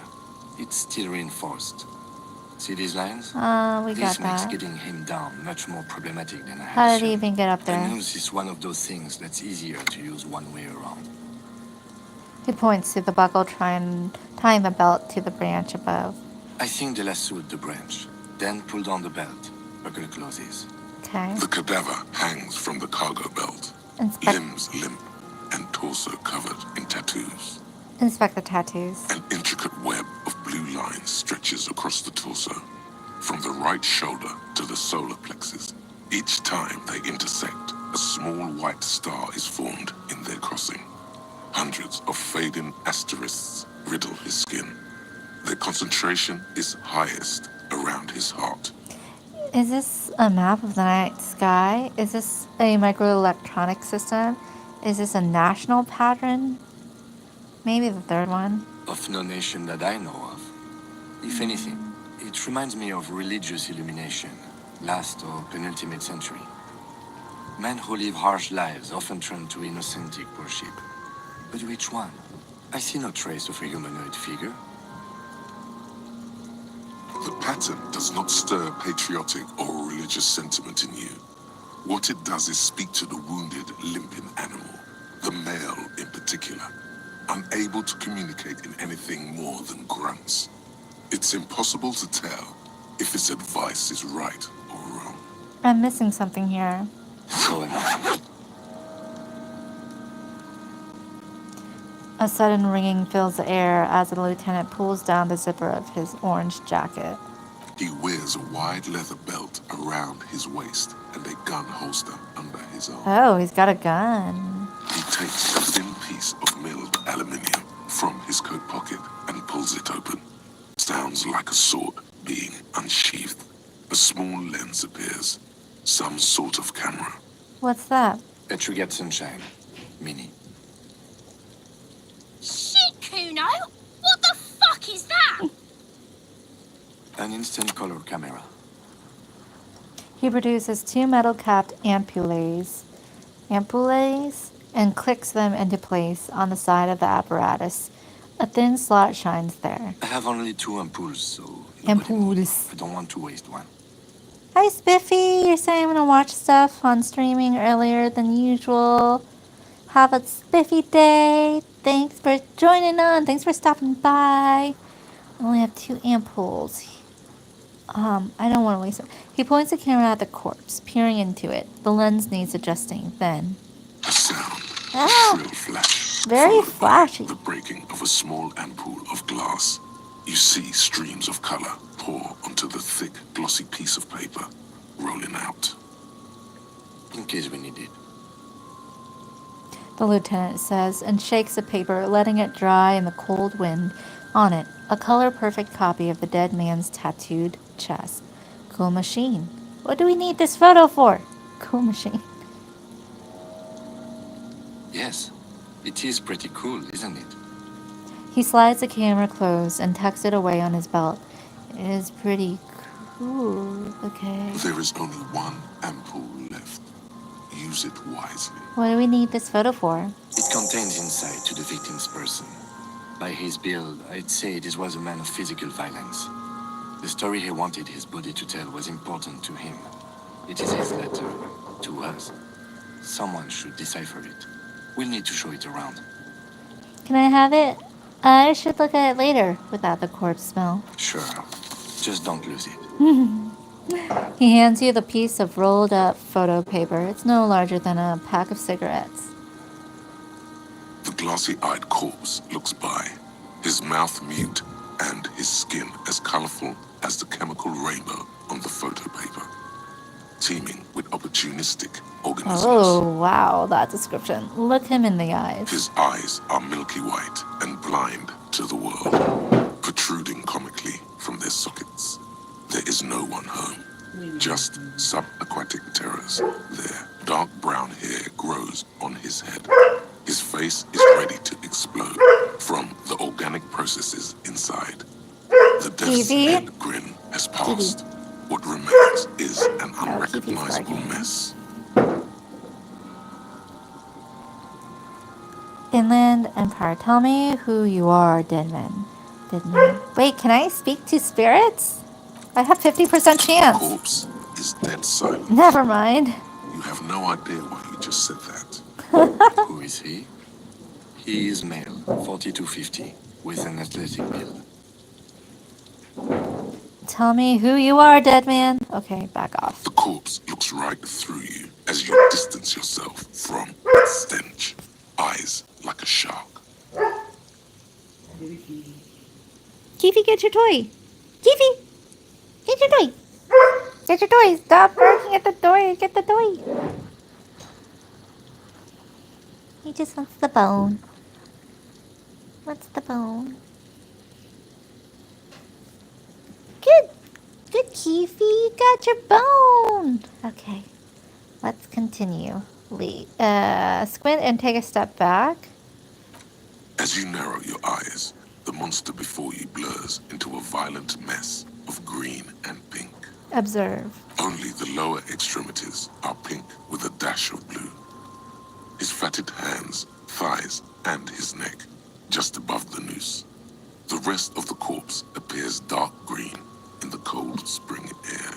It's steel reinforced. See these lines? We got This makes that. getting him down much more problematic than I had How did he assumed. even get up A there? noose is one of those things that's easier to use one way around. He points to the buckle, tying the belt to the branch above. I think they lassoed the branch, then pulled on the belt. Buckle closes. Okay. The cadaver hangs from the cargo belt, limbs limp and torso covered in tattoos. Inspect the tattoos. An intricate web of blue lines stretches across the torso, from the right shoulder to the solar plexus. Each time they intersect, a small white star is formed in their crossing. Hundreds of fading asterisks riddle his skin. Their concentration is highest around his heart. Is this a map of the night sky? Is this a microelectronic system? Is this a national pattern? Maybe the third one. Of no nation that I know of. If anything, it reminds me of religious illumination, last or penultimate century. Men who live harsh lives often turn to innocentic worship. But which one? I see no trace of a humanoid figure. The pattern does not stir patriotic or religious sentiment in you. What it does is speak to the wounded, limping animal, the male in particular, unable to communicate in anything more than grunts. It's impossible to tell if its advice is right or wrong. I'm missing something here. So am I. A sudden ringing fills the air as the lieutenant pulls down the zipper of his orange jacket. He wears a wide leather belt around his waist and a gun holster under his arm. Oh, he's got a gun. He takes a thin piece of milled aluminium from his coat pocket and pulls it open. Sounds like a sword being unsheathed. A small lens appears. Some sort of camera. What's that? A Trigger Sunshine. Mini. Shit, Kuno! What the fuck is that? An instant color camera. He produces two metal-capped ampoules, and clicks them into place on the side of the apparatus. A thin slot shines there. I have only 2 ampoules, so... Ampoules. I don't want to waste one. Hi, Spiffy. You're saying I'm gonna watch stuff on streaming earlier than usual. Have a spiffy day. Thanks for joining on. Thanks for stopping by. I only have 2 ampoules. I don't want to waste it. He points the camera at the corpse, peering into it. The lens needs adjusting. Then, A sound. Ah, A shrill flash. very followed by flashy. The breaking of a small ampoule of glass. You see streams of color pour onto the thick, glossy piece of paper, rolling out. In case we need it. the lieutenant says, and shakes the paper, letting it dry in the cold wind. On it, a color-perfect copy of the dead man's tattooed chest. Cool machine. What do we need this photo for? Cool machine. Yes. It is pretty cool, isn't it? He slides the camera closed and tucks it away on his belt. It is pretty cool. Okay. There is only one ampoule left. Use it wisely. What do we need this photo for? It contains insight to the victim's person. By his build, I'd say this was a man of physical violence. The story he wanted his body to tell was important to him. It is his letter to us. Someone should decipher it. We'll need to show it around. Can I have it? I should look at it later without the corpse smell. Sure. Just don't lose it. He hands you the piece of rolled up photo paper. It's no larger than a pack of cigarettes. The glassy-eyed corpse looks by, his mouth mute and his skin as colorful as the chemical rainbow on the photo paper, teeming with opportunistic organisms. Oh, wow, that description. Look him in the eyes. His eyes are milky white and blind to the world, protruding comically from their sockets. There is no one home, just subaquatic terrors. Their dark brown hair grows on his head. His face is ready to explode from the organic processes inside. The death's Evie? head grin has passed. What remains is an Evie's unrecognizable barking. mess. Inland Empire. Tell me who you are, dead man. Dead man. Wait, can I speak to spirits? I have 50% chance. Corpse is dead silent. Never mind. You have no idea why you just said that. Who is he? He is male, 4250, with an athletic build. Tell me who you are, dead man. Okay, back off. The corpse looks right through you as you distance yourself from its stench. Eyes like a shark. Keefy, get your toy. Keefy, get your toy. Get your toy. Stop barking at the door. Get the toy. He just wants the bone. What's the bone? Good. Good, Keefy. You got your bone. Okay. Let's continue. Squint and take a step back. As you narrow your eyes, the monster before you blurs into a violent mess of green and pink. Observe. Only the lower extremities are pink with a dash of blue. His fatted hands, thighs, and his neck, just above the noose. The rest of the corpse appears dark green in the cold spring air.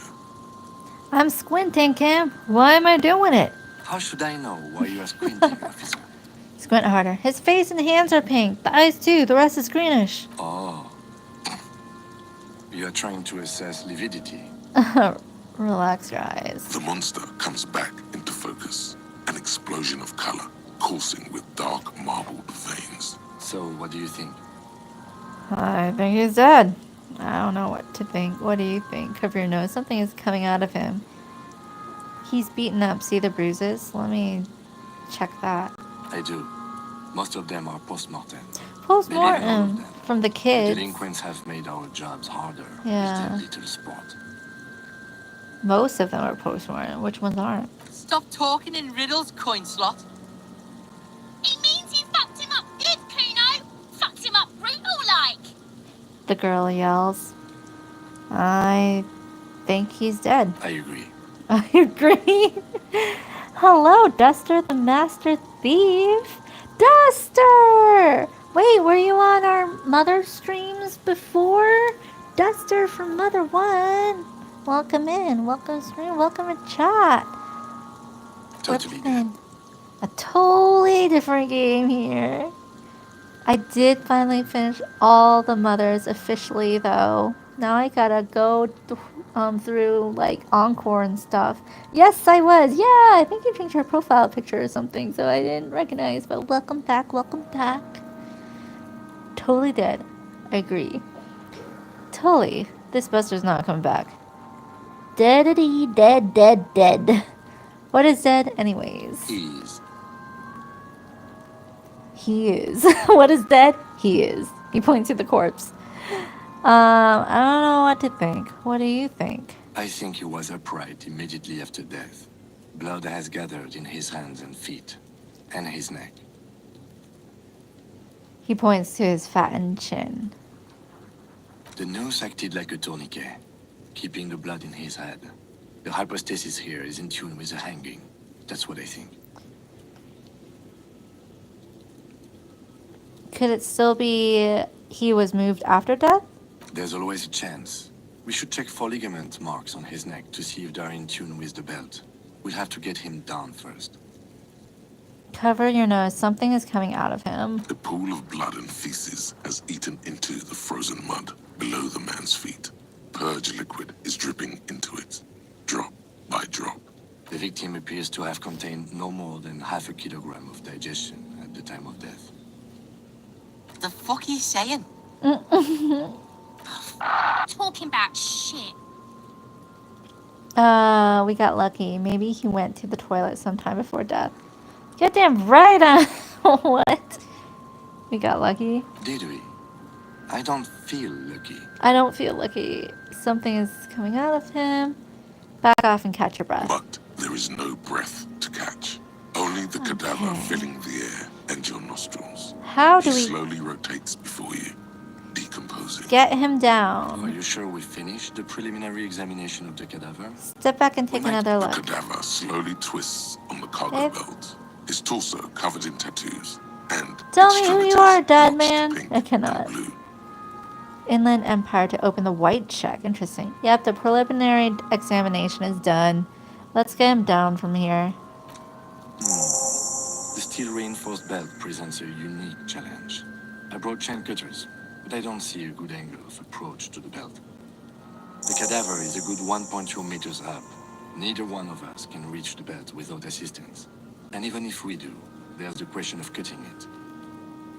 I'm squinting, Kim. Why am I doing it? How should I know why you are squinting, officer? Squint harder. His face and hands are pink. The eyes too. The rest is greenish. Oh. You are trying to assess lividity. Relax your eyes. The monster comes back into focus, an explosion of color, coursing with dark marbled veins. So, what do you think? I think he's dead. I don't know what to think. What do you think? Cover your nose. Something is coming out of him. He's beaten up. See the bruises? Let me check that. I do. Most of them are post-mortem. Post-mortem from the The kids. delinquents have made our jobs harder Yeah. with their little sport. Most of them are post-mortem. Which ones aren't? Stop talking in riddles, coin slot. It means you fucked him up good, Kuno. Fucked him up brutal-like. The girl yells. I think he's dead. I agree. I agree. Hello, Duster, the master thief. Duster! Wait, were you on our Mother streams before? Duster from Mother 1. Welcome in. Welcome stream. Welcome to chat. Totally We're dead. playing a totally different game here. I did finally finish all the Mothers officially, though. Now I gotta go through like Encore and stuff. Yes, I was. Yeah, I think you changed your profile picture or something, so I didn't recognize. But welcome back. Welcome back. Totally dead. I agree. Totally. This Buster's not coming back. Deadity, dead, dead, dead. What is dead, anyways? Ease. He is. What is dead? He is. He points to the corpse. I don't know what to think. What do you think? I think he was upright immediately after death. Blood has gathered in his hands and feet, and his neck. He points to his fattened chin. The noose acted like a tourniquet, keeping the blood in his head. The hypostasis here is in tune with the hanging. That's what I think. Could it still be he was moved after death? There's always a chance. We should check for ligament marks on his neck to see if they're in tune with the belt. We'll have to get him down first. Cover your nose. Something is coming out of him. A pool of blood and feces has eaten into the frozen mud below the man's feet. Purge liquid is dripping into it, drop by drop. The victim appears to have contained no more than half a kilogram of digestion at the time of death. The fuck are you saying? Talking about shit. We got lucky. Maybe he went to the toilet sometime before death. Goddamn right. What? We got lucky. Did we? I don't feel lucky. I don't feel lucky. Something is coming out of him. Back off and catch your breath. But there is no breath to catch. Only the cadaver Okay. filling the air and your nostrils. How do He we slowly rotates before you, decomposing. get him Are down? you sure we finished the preliminary examination of the cadaver? Step back and take We might- another The look. cadaver slowly twists on the cargo Babe. belt, his torso covered in tattoos, and Tell me who you extremities are, dead notched man. pink I cannot. and blue. Inland Empire to open the white check. Interesting. Yep, the preliminary examination is done. Let's get him down from here. The steel reinforced belt presents a unique challenge. I brought chain cutters, but I don't see a good angle of approach to the belt. The cadaver is a good 1.2 meters up. Neither one of us can reach the belt without assistance. And even if we do, there's the question of cutting it.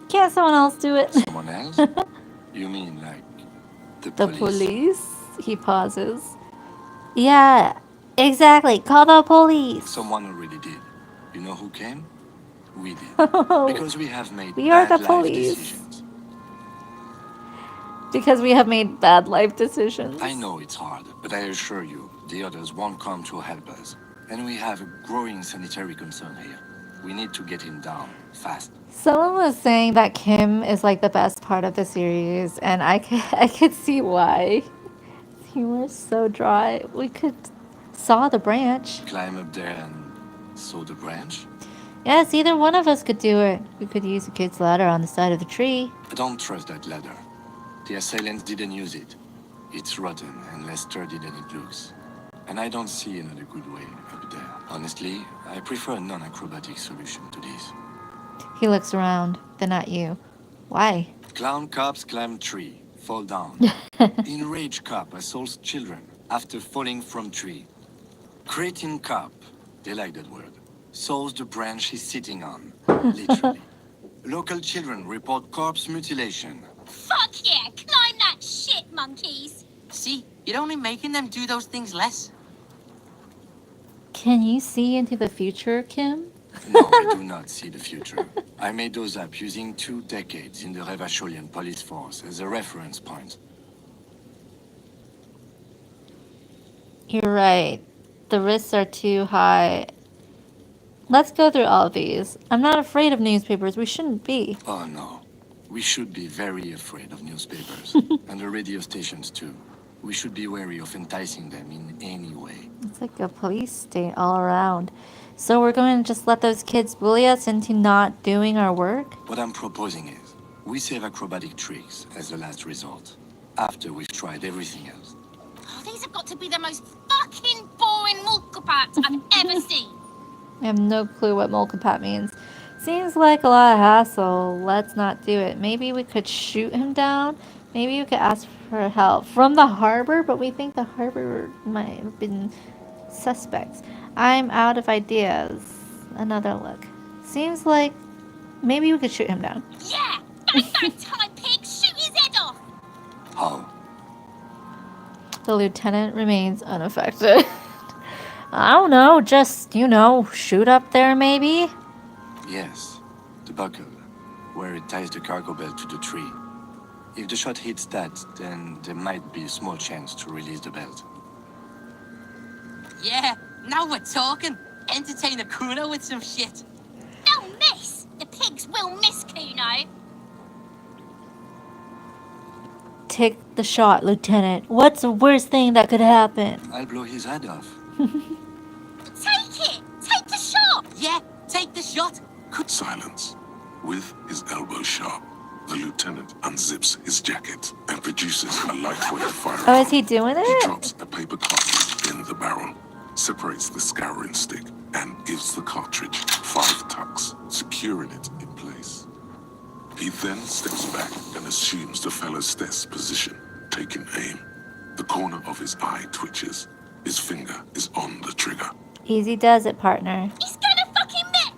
Can't someone else do it? Someone else? You mean like the The police? police? He pauses. Yeah, exactly. Call the police. Someone already did. You know who came? We did. Because Because we have made We are bad the life police. decisions. we have made bad life decisions. I know it's hard, but I assure you, the others won't come to help us. And we have a growing sanitary concern here. We need to get him down, fast. Someone was saying that Kim is like the best part of the series, and I could see why. He was so dry. We could saw the branch. Climb up there and saw the branch? Yes, either one of us could do it. We could use the kid's ladder on the side of the tree. I don't trust that ladder. The assailants didn't use it. It's rotten and less sturdy than it looks. And I don't see another good way up there. Honestly, I prefer a non-acrobatic solution to this. He looks around, then at you. Why? Clown cops climb tree, fall down. Enraged cop assaults children after falling from tree. Cretin cop, they like that word, saws the branch he's sitting on, literally. Local children report corpse mutilation. Fuck yeah, climb that shit, monkeys. See, you're only making them do those things less. Can you see into the future, Kim? No, I do not see the future. I made those up using 2 decades in the Revacholian police force as a reference point. You're right. The risks are too high. Let's go through all of these. I'm not afraid of newspapers. We shouldn't be. Oh no. We should be very afraid of newspapers. And the radio stations too. We should be wary of enticing them in any way. It's like a police state all around. So we're going to just let those kids bully us into not doing our work? What I'm proposing is, we save acrobatic tricks as a last resort, after we've tried everything else. Oh, these have got to be the most fucking boring multiparts I've ever seen. I have no clue what Molcapat means. Seems like a lot of hassle. Let's not do it. Maybe we could shoot him down. Maybe we could ask for help from the harbor, but we think the harbor might have been suspects. I'm out of ideas. Another look. Seems like maybe we could shoot him down. Yeah, bang bang time pig, shoot his head off. How? The lieutenant remains unaffected. I don't know, just, shoot up there maybe? Yes, the buckle, where it ties the cargo belt to the tree. If the shot hits that, then there might be a small chance to release the belt. Yeah, now we're talking. Entertain a Kuno with some shit. They'll miss. The pigs will miss Kuno. take the shot, Lieutenant. What's the worst thing that could happen? I'll blow his head off. Take it! Take the shot! Yeah, take the shot. Silence. With his elbow sharp, the lieutenant unzips his jacket and produces a lightweight firearm. Oh, is he doing He it? drops a paper cartridge in the barrel, separates the scouring stick, and gives the cartridge 5 tucks, securing it in place. He then steps back and assumes the fellow's desk position, taking aim. The corner of his eye twitches. His finger is on the trigger. Easy does it, partner. He's gonna fucking miss!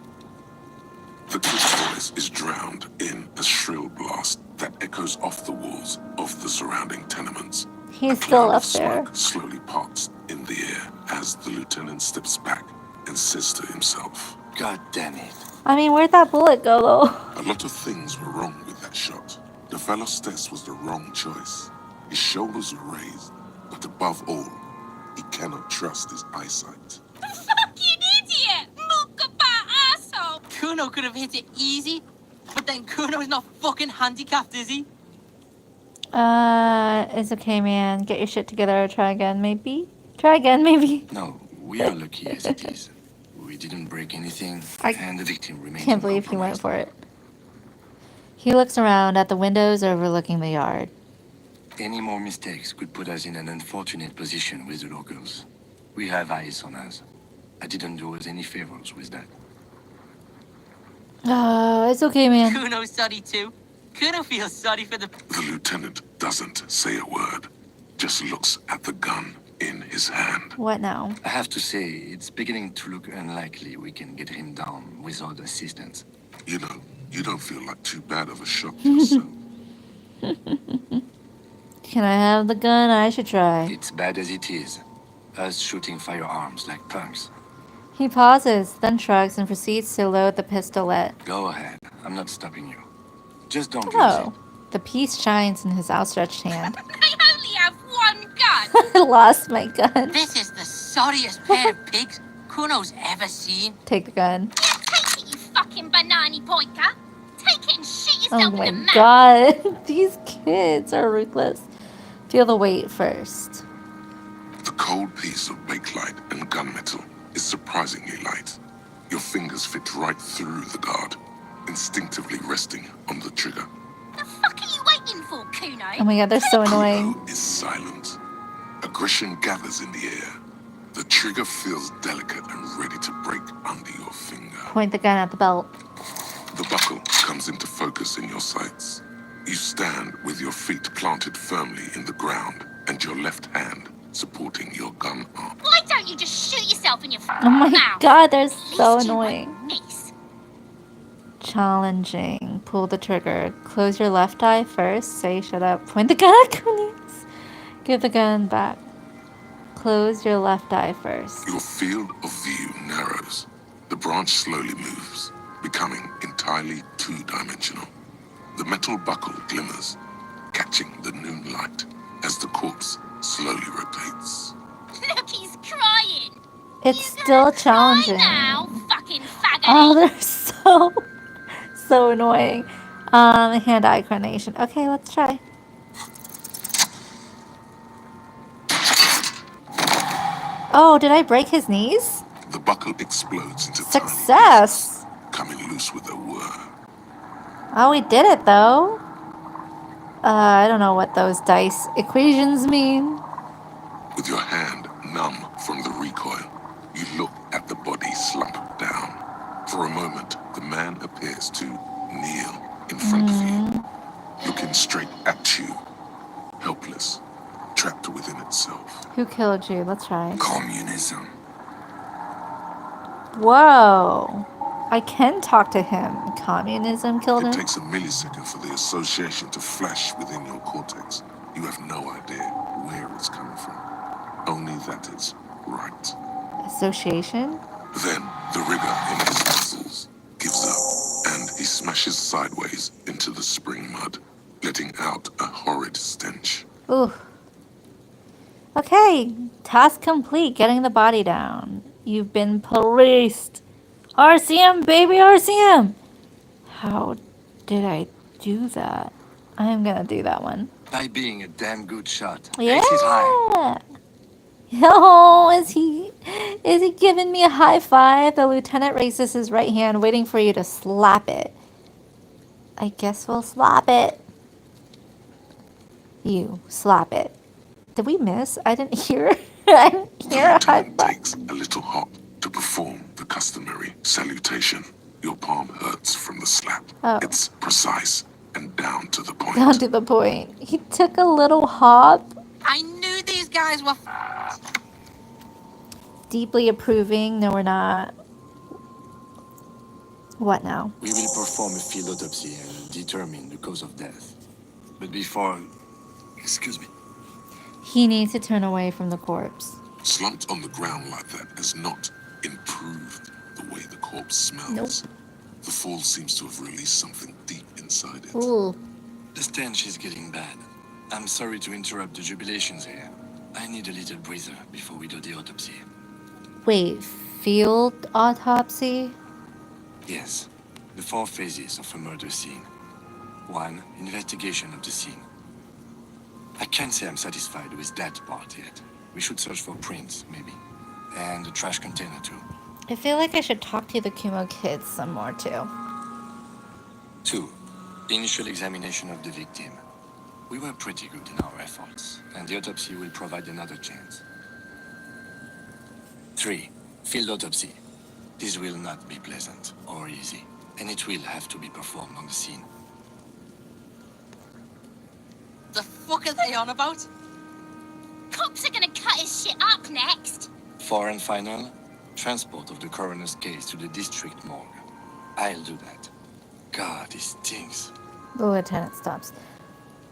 The kid's voice is drowned in a shrill blast that echoes off the walls of the surrounding tenements. He's A still cloud up of there. smoke slowly parts in the air as the lieutenant steps back and says to himself, God damn it. I mean, where'd that bullet go, though? a lot of things were wrong with that shot. The fellow's test was the wrong choice. His shoulders were raised, but above all, he cannot trust his eyesight. Fucking idiot! Mookabat asshole! Kuno could have hit it easy, but then Kuno's not fucking handicapped, is he? It's okay, man. Get your shit together. Try again, maybe? Try again, maybe? No, we are lucky as it is. We didn't break anything, I and the victim remains Can't believe he went uncompromised. for it. He looks around at the windows overlooking the yard. Any more mistakes could put us in an unfortunate position with the locals. We have eyes on us. I didn't do us any favors with that. Oh, it's okay, man. Kuno's sorry too. Kuno feels sorry for the... The lieutenant doesn't say a word, just looks at the gun in his hand. What now? I have to say, it's beginning to look unlikely we can get him down without assistance. You know, you don't feel like too bad of a shot yourself. Can I have the gun? I should try. It's bad as it is. Us shooting firearms like punks. He pauses, then shrugs and proceeds to load the pistolet. Go ahead. I'm not stopping you. Just don't lose Oh, it. the piece shines in his outstretched hand. I only have one gun! I lost my gun. This is the sorriest pair of pigs Kuno's ever seen. Take the gun. Yeah, take it, you fucking banana pointer! Take it and shoot Oh yourself my in the mouth! god. These kids are ruthless. Feel the weight first. The cold piece of bakelite and gunmetal is surprisingly light. Your fingers fit right through the guard, instinctively resting on the trigger. The fuck are you waiting for, Kuno? Oh my god, they're so annoying. Kuno is silent. Aggression gathers in the air. The trigger feels delicate and ready to break under your finger. Point the gun at the belt. The buckle comes into focus in your sights. You stand with your feet planted firmly in the ground and your left hand supporting your gun arm. Why don't you just shoot yourself in your Oh my mouth? god, they're At so least you annoying. won't miss. Challenging. Pull the trigger. Close your left eye first. Say shut up. Point the gun at Kunis. Give the gun back. Close your left eye first. Your field of view narrows. The branch slowly moves, becoming entirely two-dimensional. The metal buckle glimmers, catching the noon light as the corpse slowly rotates. Look, he's crying! It's still Cry challenging. now, fucking faggot! Oh, they're so annoying. Hand-eye coordination. Okay, let's try. Oh, did I break his knees? The buckle explodes into Success! tiny pieces, coming loose with a whir. Oh, we did it though. I don't know what those dice equations mean. With your hand numb from the recoil, you look at the body slumped down. For a moment, the man appears to kneel in front of you, looking straight at you, helpless, trapped within itself. Who killed you? Let's try. Communism. Whoa. I can talk to him. Communism killed It him? takes a millisecond for the association to flash within your cortex. You have no idea where it's coming from, only that it's right. Association? Then the rigor in his muscles gives up, and he smashes sideways into the spring mud, letting out a horrid stench. Ooh. Okay, task complete. Getting the body down. You've been policed. RCM, baby, RCM! How did I do that? I am gonna do that one. By being a damn good shot. Yeah. Ace is high. Oh, is he giving me a high five? The lieutenant raises his right hand, waiting for you to slap it. I guess we'll slap it. You slap it. Did we miss? I didn't hear. I didn't The hear a high lieutenant five. takes a little hop to perform the customary salutation. Your palm hurts from the slap. Oh. It's precise and down to the point. Down to the point. He took a little hop. I knew these guys were. Deeply approving. No, we're not. What now? We will perform a field autopsy and determine the cause of death. But before... Excuse me. He needs to turn away from the corpse. Slumped on the ground like that has not improved the way the corpse smells. Nope. The fall seems to have released something deep inside it. Ooh. The stench is getting bad. I'm sorry to interrupt the jubilations here. I need a little breather before we do the autopsy. Wait, field autopsy? Yes, the 4 phases of a murder scene. 1, investigation of the scene. I can't say I'm satisfied with that part yet. We should search for prints, maybe. And a trash container too. I feel like I should talk to the Kumo kids some more too. 2, initial examination of the victim. We were pretty good in our efforts, and the autopsy will provide another chance. 3, field autopsy. This will not be pleasant or easy, and it will have to be performed on the scene. The fuck are they on about? Cops are gonna cut his shit up next. 4 and final, transport of the coroner's case to the district morgue. I'll do that. God, this stinks. The lieutenant stops.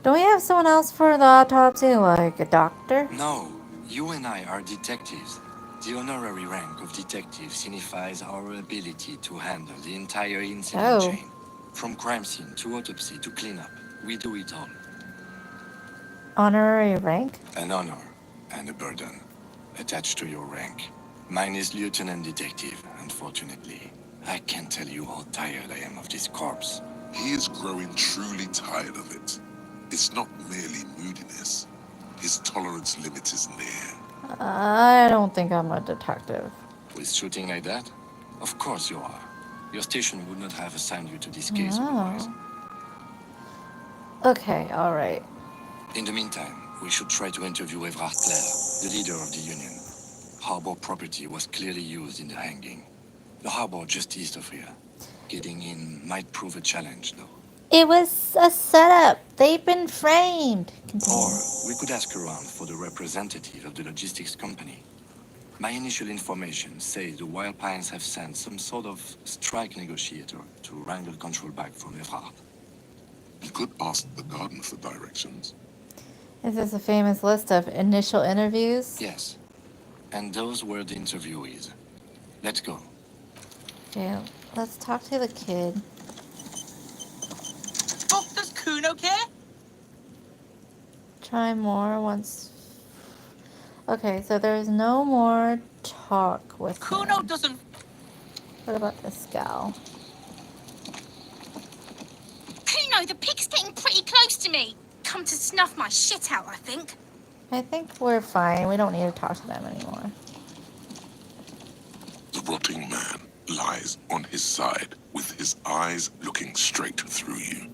Don't we have someone else for the autopsy, like a doctor? No, you and I are detectives. The honorary rank of detective signifies our ability to handle the entire incident Oh. chain. From crime scene to autopsy to cleanup, we do it all. Honorary rank? An honor and a burden attached to your rank. Mine is Lieutenant Detective, unfortunately. I can't tell you how tired I am of this corpse. He is growing truly tired of it. It's not merely moodiness. His tolerance limit is near. I don't think I'm a detective. With shooting like that? Of course you are. Your station would not have assigned you to this case otherwise. Okay, alright. In the meantime, we should try to interview Evrard Claire, the leader of the union. Harbor property was clearly used in the hanging. The harbor just east of here. Getting in might prove a challenge, though. It was a setup. They've been framed. Or we could ask around for the representative of the logistics company. My initial information says the Wild Pines have sent some sort of strike negotiator to wrangle control back from Evrard. You could ask the garden for directions. Is this a famous list of initial interviews? Yes. And those were the interviewees. Let's go. Okay, let's talk to the kid. Fuck does Kuno care? Try more once. Okay, so there's no more talk with Kuno him. doesn't. What about this gal? Kuno, the pig's getting pretty close to me. Come to snuff my shit out, I think. I think we're fine. We don't need to talk to them anymore. The rotting man lies on his side with his eyes looking straight through you.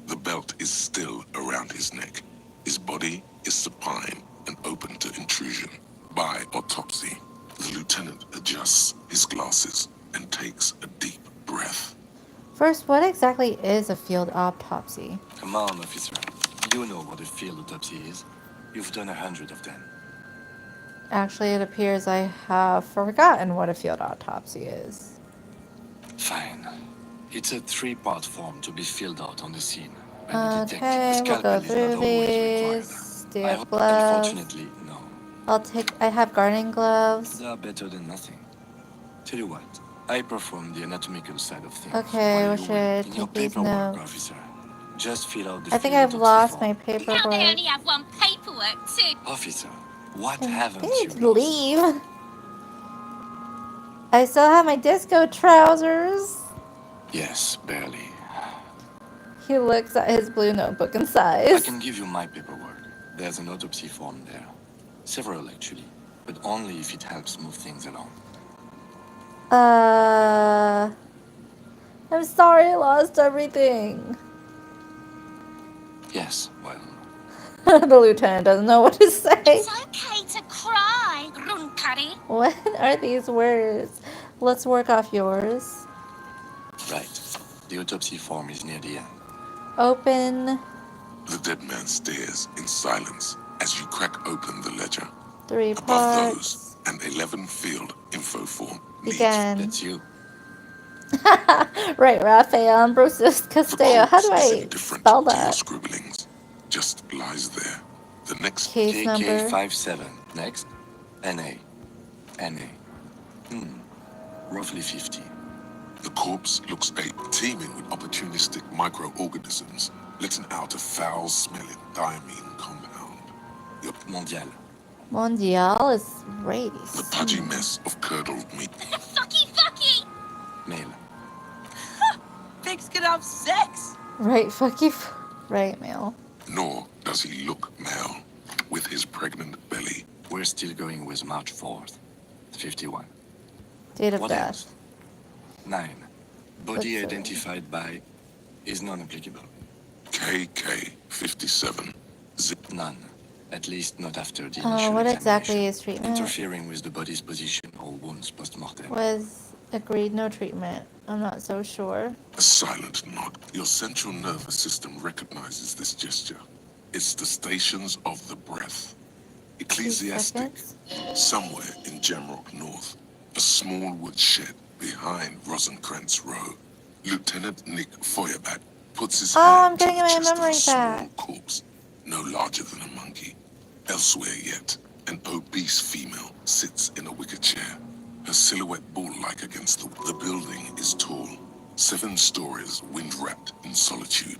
The belt is still around his neck. His body is supine and open to intrusion. By autopsy, the lieutenant adjusts his glasses and takes a deep breath. First, what exactly is a field autopsy? Come on, officer. You know what a field autopsy is. You've done 100 of them. Actually, it appears I have forgotten what a field autopsy is. Fine. It's a 3-part form to be filled out on the scene. And the Okay, we'll go through these. Do you have gloves? Unfortunately, no. I have gardening gloves. They are better than nothing. Tell you what, I perform the anatomical side of things. Okay, while we you should wait in take your these paperwork, notes. officer. Just fill out the I think field I've autopsy lost form. my Now they paperwork. only have one paperwork, too. Officer, what I haven't need you to lost? leave. I still have my disco trousers. Yes, barely. He looks at his blue notebook and I sighs. can give you my paperwork. There's an autopsy form there. Several, actually. But only if it helps move things along. I'm sorry I lost everything. Yes, well, The lieutenant doesn't know what to say. It's okay to cry, Runkari. What are these words? Let's work off yours. right. The autopsy form is near the end. Open The dead man stares in silence as you crack open the ledger. 3 Above parts. those, an 11-field info form. Begin. That's you. Right, Raphael Ambrosius The Castello. How do corpse is I indifferent spell to your that? scribblings. Just lies there. The next Case number. KK57. Next. NA. NA. Roughly 50. The corpse looks teeming with opportunistic microorganisms, letting out a foul-smelling diamine compound. Your Mondial. Mondial is the race. pudgy mess of curdled meat. Fucky! Male. Pigs can have sex. Right, fuck you. Right, male. Nor does he look male, with his pregnant belly. We're still going with March 4th. 51. Date of What death. else? 9. Body Let's see. identified by is non-applicable. KK57. Zip. None. At least not after the Oh, initial what exactly examination. is treatment? Interfering with the body's position or wounds post-mortem. Was agreed no treatment. I'm not so sure. A silent nod. Your central nervous system recognizes this gesture. It's the stations of the breath. 2 Ecclesiastic. seconds. Somewhere in Jamrock North, a small wood shed behind Rosencrantz Row. Lieutenant Nick Feuerbach puts his Oh, hand I'm to getting the my chest of memory a small back. corpse, no larger than a monkey. Elsewhere yet, an obese female sits in a wicker chair, her silhouette bull-like against the building is tall, 7 stories, wind-wrapped in solitude.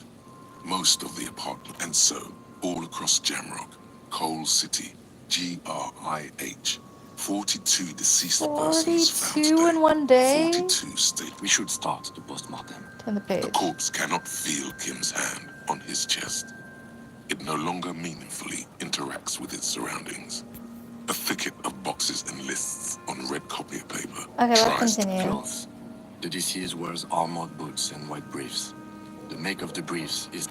Most of the apartment, and so, all across Jamrock, Coal City, GRIH, 42 deceased persons found 42 today. in one day? 42 state. We should start the post-mortem. Turn the The page. corpse cannot feel Kim's hand on his chest. It no longer meaningfully interacts with its surroundings. A thicket of boxes and lists on red copier paper. Okay, let's tries to continue. Clothes. The deceased wears armored boots and white briefs. The make of the briefs is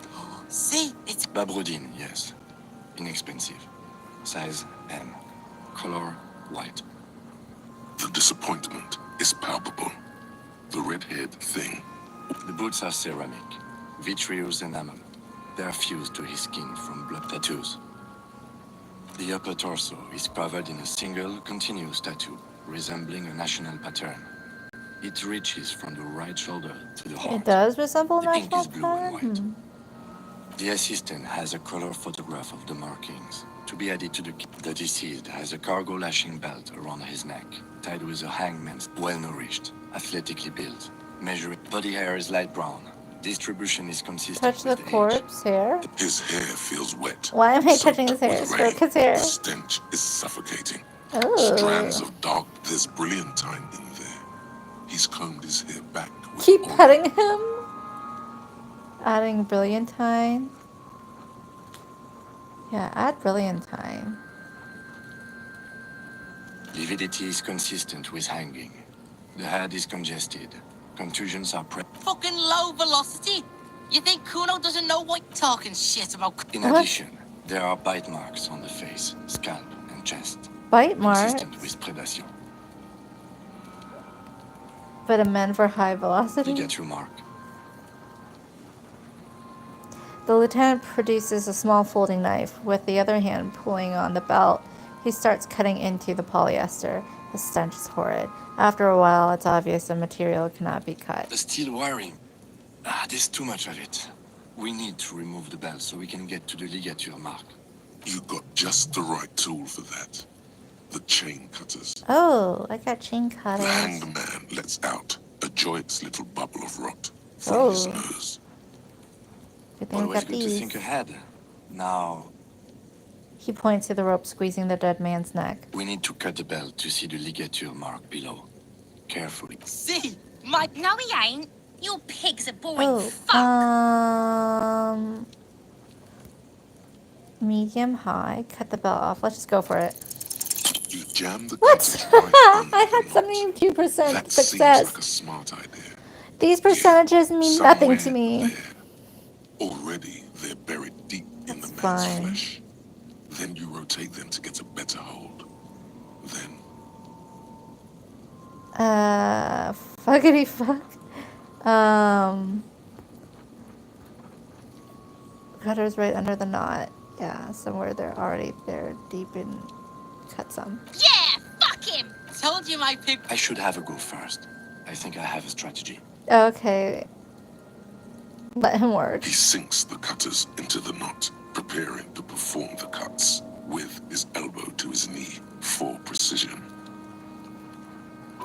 See, it's Babrodine, yes. Inexpensive. Size M. Color white. The disappointment is palpable. The red-haired thing. The boots are ceramic, vitreous enamel. They are fused to his skin from blood tattoos. The upper torso is covered in a single continuous tattoo, resembling a national pattern. It reaches from the right shoulder to the heart. It does resemble The ink national is blue and pattern? white. The assistant has a color photograph of the markings. To be added to the deceased has a cargo lashing belt around his neck, tied with a hangman's, well-nourished, athletically built. Measuring body hair is light brown. Distribution is consistent Touch the with age. corpse hair. His hair feels wet. Why am I soaked touching his hair? with Stroke rain. his hair. The stench is suffocating. Oh. Strands of dark. There's brilliantine in there. He's combed his hair back with Keep oil. petting him. Adding brilliantine. Yeah, add brilliantine. Lividity is consistent with hanging. The head is congested. Contusions are fucking low velocity. You think Kuno doesn't know what you're talking shit about? In What? addition, there are bite marks on the face, scalp, and chest. Bite marks. Consistent with predation. But a man for high velocity. Ligature mark. The lieutenant produces a small folding knife, with the other hand pulling on the belt. He starts cutting into the polyester. The stench is horrid. After a while, it's obvious the material cannot be cut. The steel wiring. There's too much of it. We need to remove the belt so we can get to the ligature mark. You got just the right tool for that. The chain cutters. Oh, I got chain The cutters. hanged man lets out a joyous little bubble of rot from his Oh. nose. Good thing I Always got good to these. think ahead. Now, He points to the rope squeezing the dead man's neck. we need to cut the belt to see the ligature mark below. Carefully. See, my No, he ain't. Your pig's a boring Oh, fuck. Medium high. Cut the belt off. Let's just go for it. You jam the What? cutters right under I the had knot. 72% That seems success. like a smart idea. These Yeah, percentages mean nothing to somewhere me. there. Already, they're buried deep in the That's man's fine. flesh. Then you rotate them to get a better hold. Then, Fuckity fuck. Cutter's right under the knot. Yeah, somewhere they're already there, deep in. Cut some. Yeah, fuck him! Told you my pick. I should have a go first. I think I have a strategy. Okay. Let him work. he sinks the cutters into the knot, preparing to perform the cuts with his elbow to his knee for precision.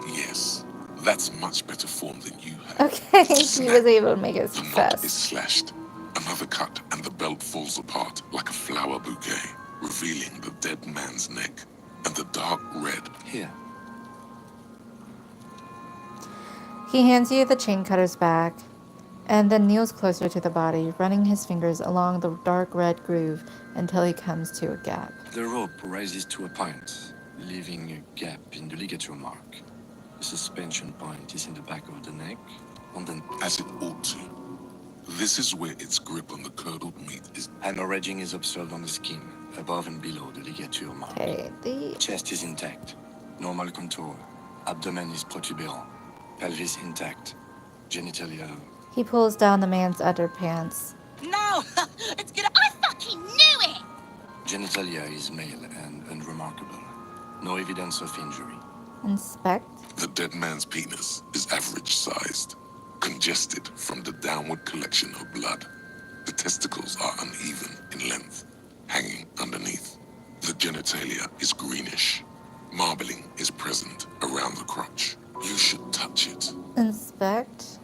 Yes, that's much better form than you have. Okay, he Snap. was able to make it The knot is success. slashed. Another cut, and the belt falls apart like a flower bouquet, revealing the dead man's neck and the dark red. Here. He hands you the chain cutter's back, and then kneels closer to the body, running his fingers along the dark red groove until he comes to a gap. The rope rises to a point, leaving a gap in the ligature mark. The suspension point is in the back of the neck, on the As it ought to. This is where its grip on the curdled meat is. hemorrhaging is observed on the skin, above and below the ligature mark. Okay, the Chest is intact, normal contour. Abdomen is protuberant, pelvis intact, genitalia. he pulls down the man's underpants. No! It's gonna. I fucking knew it! Genitalia is male and unremarkable. No evidence of injury. Inspect. The dead man's penis is average sized, congested from the downward collection of blood. The testicles are uneven in length, hanging underneath. The genitalia is greenish. Marbling is present around the crotch. You should touch it. Inspect.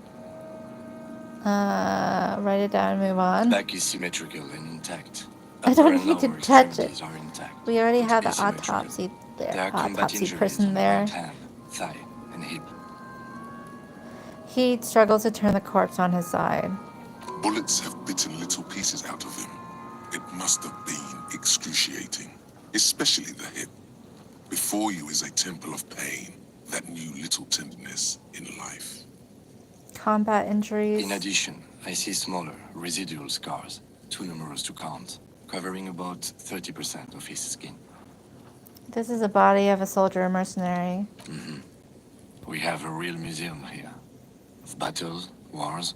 Write it down and move on. Back is symmetrical and intact. I don't Upper and need to lower touch extremities are intact. We already It's have the asymmetrical. autopsy There there. are combat Autopsy injuries person on the there. right hand, thigh, and hip. He struggles to turn the corpse on his side. Bullets have bitten little pieces out of him. It must have been excruciating, especially the hip. Before you is a temple of pain that knew little tenderness in life. Combat injuries. In addition, I see smaller, residual scars, too numerous to count, covering about 30% of his skin. This is a body of a soldier or mercenary. We have a real museum here. Of battles, wars.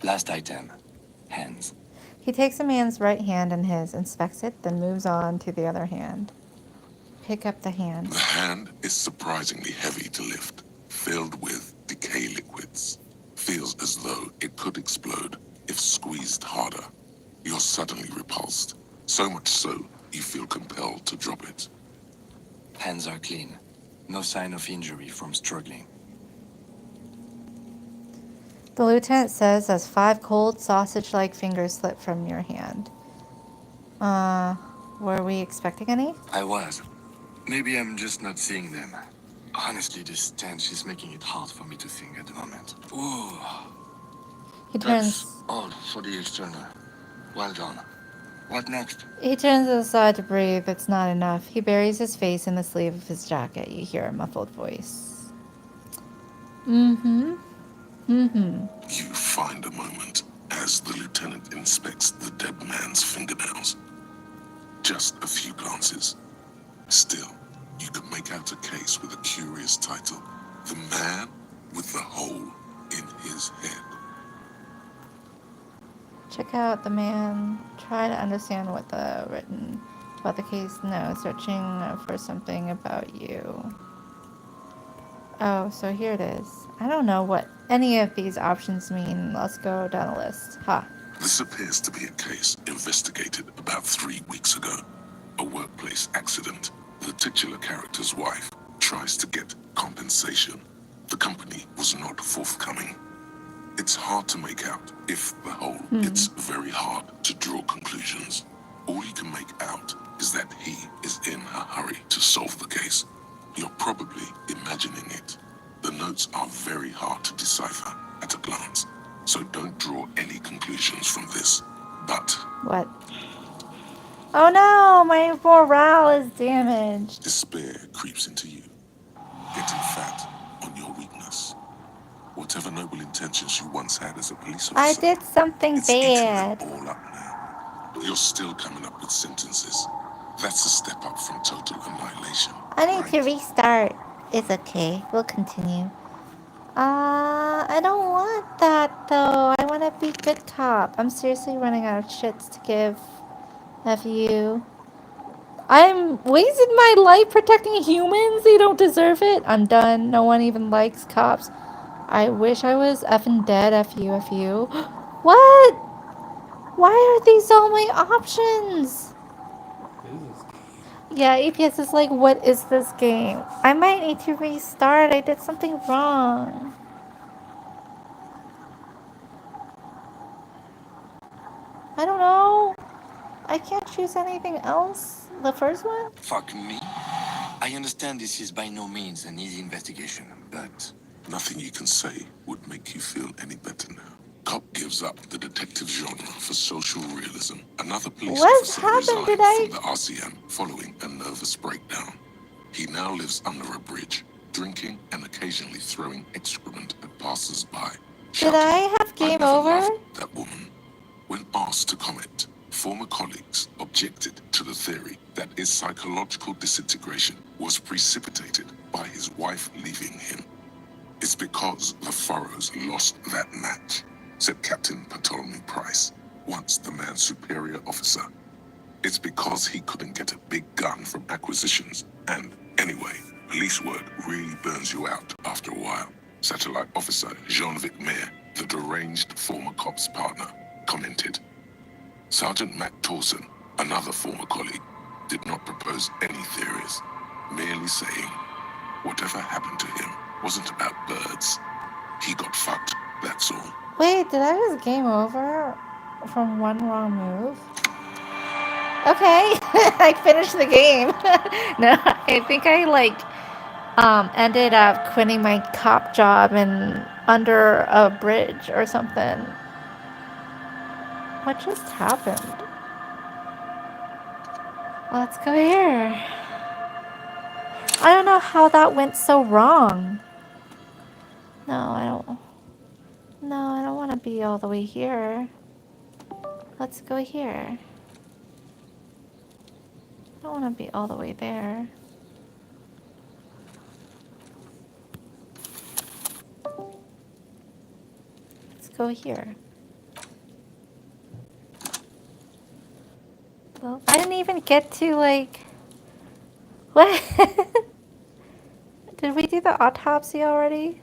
Last item, hands. He takes a man's right hand in his, inspects it, then moves on to the other hand. Pick up the hand. The hand is surprisingly heavy to lift, filled with decay liquids. Feels as though it could explode if squeezed harder. You're suddenly repulsed, so much so you feel compelled to drop it. Hands are clean. No sign of injury from struggling. The lieutenant says as 5 cold sausage-like fingers slip from your hand. Were we expecting any? I was. Maybe I'm just not seeing them. Honestly, this stench is making it hard for me to think at the moment. Ooh, He that's turns. all for the external. Well done. What next? He turns aside to breathe. It's not enough. He buries his face in the sleeve of his jacket. You hear a muffled voice. Mm-hmm. Mm-hmm. You find a moment as the lieutenant inspects the dead man's fingernails. Just a few glances. Still, you can make out a case with a curious title. The Man with the Hole in His Head. Check out the man. Try to understand what the written about the case. No, searching for something about you. Oh, so here it is. I don't know what any of these options mean. Let's go down the list. Ha. This appears to be a case investigated about 3 weeks ago. A workplace accident. The titular character's wife tries to get compensation. The company was not forthcoming. It's hard to make out if the whole. It's very hard to draw conclusions. All you can make out is that he is in a hurry to solve the case. You're probably imagining it. The notes are very hard to decipher at a glance, so don't draw any conclusions from this. But What? Oh no, my morale is damaged. despair creeps into you, getting fat on your weakness. Whatever noble intentions you once had as a police I officer, did something it's eating them bad. all up now. You're still coming up with sentences. That's a step up from total annihilation, I need to right? restart. It's okay. We'll continue. I don't want that though. I want to be good cop. I'm seriously running out of shits to give of you. I'm wasting my life protecting humans. They don't deserve it. I'm done. No one even likes cops. I wish I was effing dead. F you, F you. What? Why are these all my options? Yeah, EPS is like, what is this game? I might need to restart. I did something wrong. I don't know. I can't choose anything else. The first one? Fuck me. I understand this is by no means an easy investigation, but Nothing you can say would make you feel any better now. Cop gives up the detective genre for social realism. Another police What officer happened? resigned Did I? from the RCM following a nervous breakdown. He now lives under a bridge, drinking and occasionally throwing excrement at passers-by. Did I have game never over? loved that woman. When asked to comment, former colleagues objected to the theory that his psychological disintegration was precipitated by his wife leaving him. It's because the Furrows lost that match, said Captain Ptolemy Price, once the man's superior officer. It's because he couldn't get a big gun from acquisitions. And anyway, police work really burns you out after a while. Satellite officer Jean-Vic Mayer, the deranged former cop's partner, commented. Sergeant Matt Torson, another former colleague, did not propose any theories, merely saying, whatever happened to him wasn't about birds. He got fucked, that's all. Wait, did I just game over from one wrong move? Okay, I finished the game. No, I think I ended up quitting my cop job and under a bridge or something. What just happened? Let's go here. I don't know how that went so wrong. No, I don't. No, I don't want to be all the way here. Let's go here. I don't want to be all the way there. Let's go here. Well, I didn't even get to like... What? Did we do the autopsy already?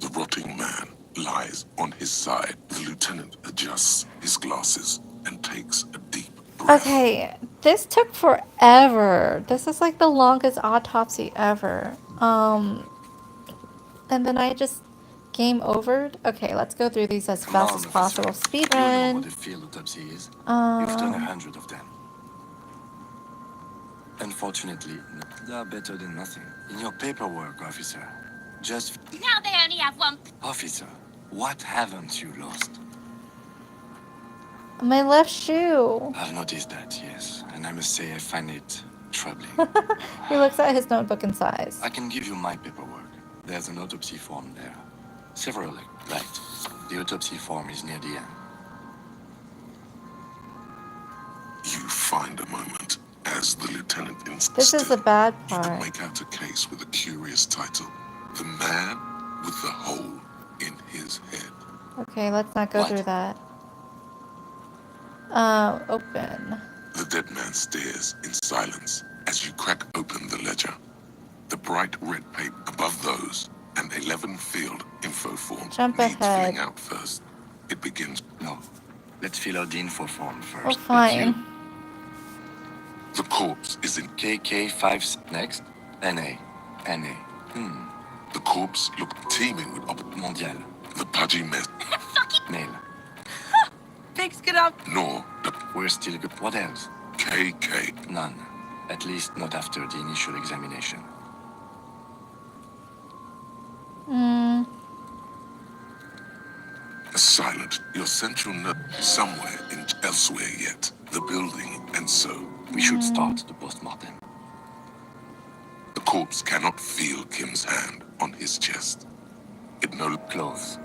The rotting man lies on his side. The lieutenant adjusts his glasses and takes a deep breath. Okay, this took forever. This is like the longest autopsy ever. And then I just game overed. Okay, let's go through these as fast as possible. Speed you know what run. a field autopsy is. You've done 100 of them. Unfortunately, they are better than nothing. In your paperwork, officer, just... Now they only have one. Officer, what haven't you lost? My left shoe. I've noticed that, yes. And I must say I find it troubling. He looks at his notebook and sighs. I can give you my paperwork. There's an autopsy form there. Several, right. The autopsy form is near the end. You find a moment as the lieutenant This is the bad You can part. make out a case with a curious title. The man with the hole in his head. Okay, let's not go What? through that. Open. The dead man stares in silence as you crack open the ledger. The bright red paper above those, an 11-field info form Jump needs ahead. filling out first. It begins. No. Let's fill out the info form first. Oh, It's fine. you. The corpse is in. KK5 next. NA. NA. The corpse looked teeming with Mondial. the pudgy mess. Mail. Pigs get up. Nor the We're still good. What else? KK. None. At least not after the initial examination. A silent. Your central nerve somewhere in elsewhere yet. The building, and so We should start the post-mortem. the corpse cannot feel Kim's hand on his chest. It no Clothes.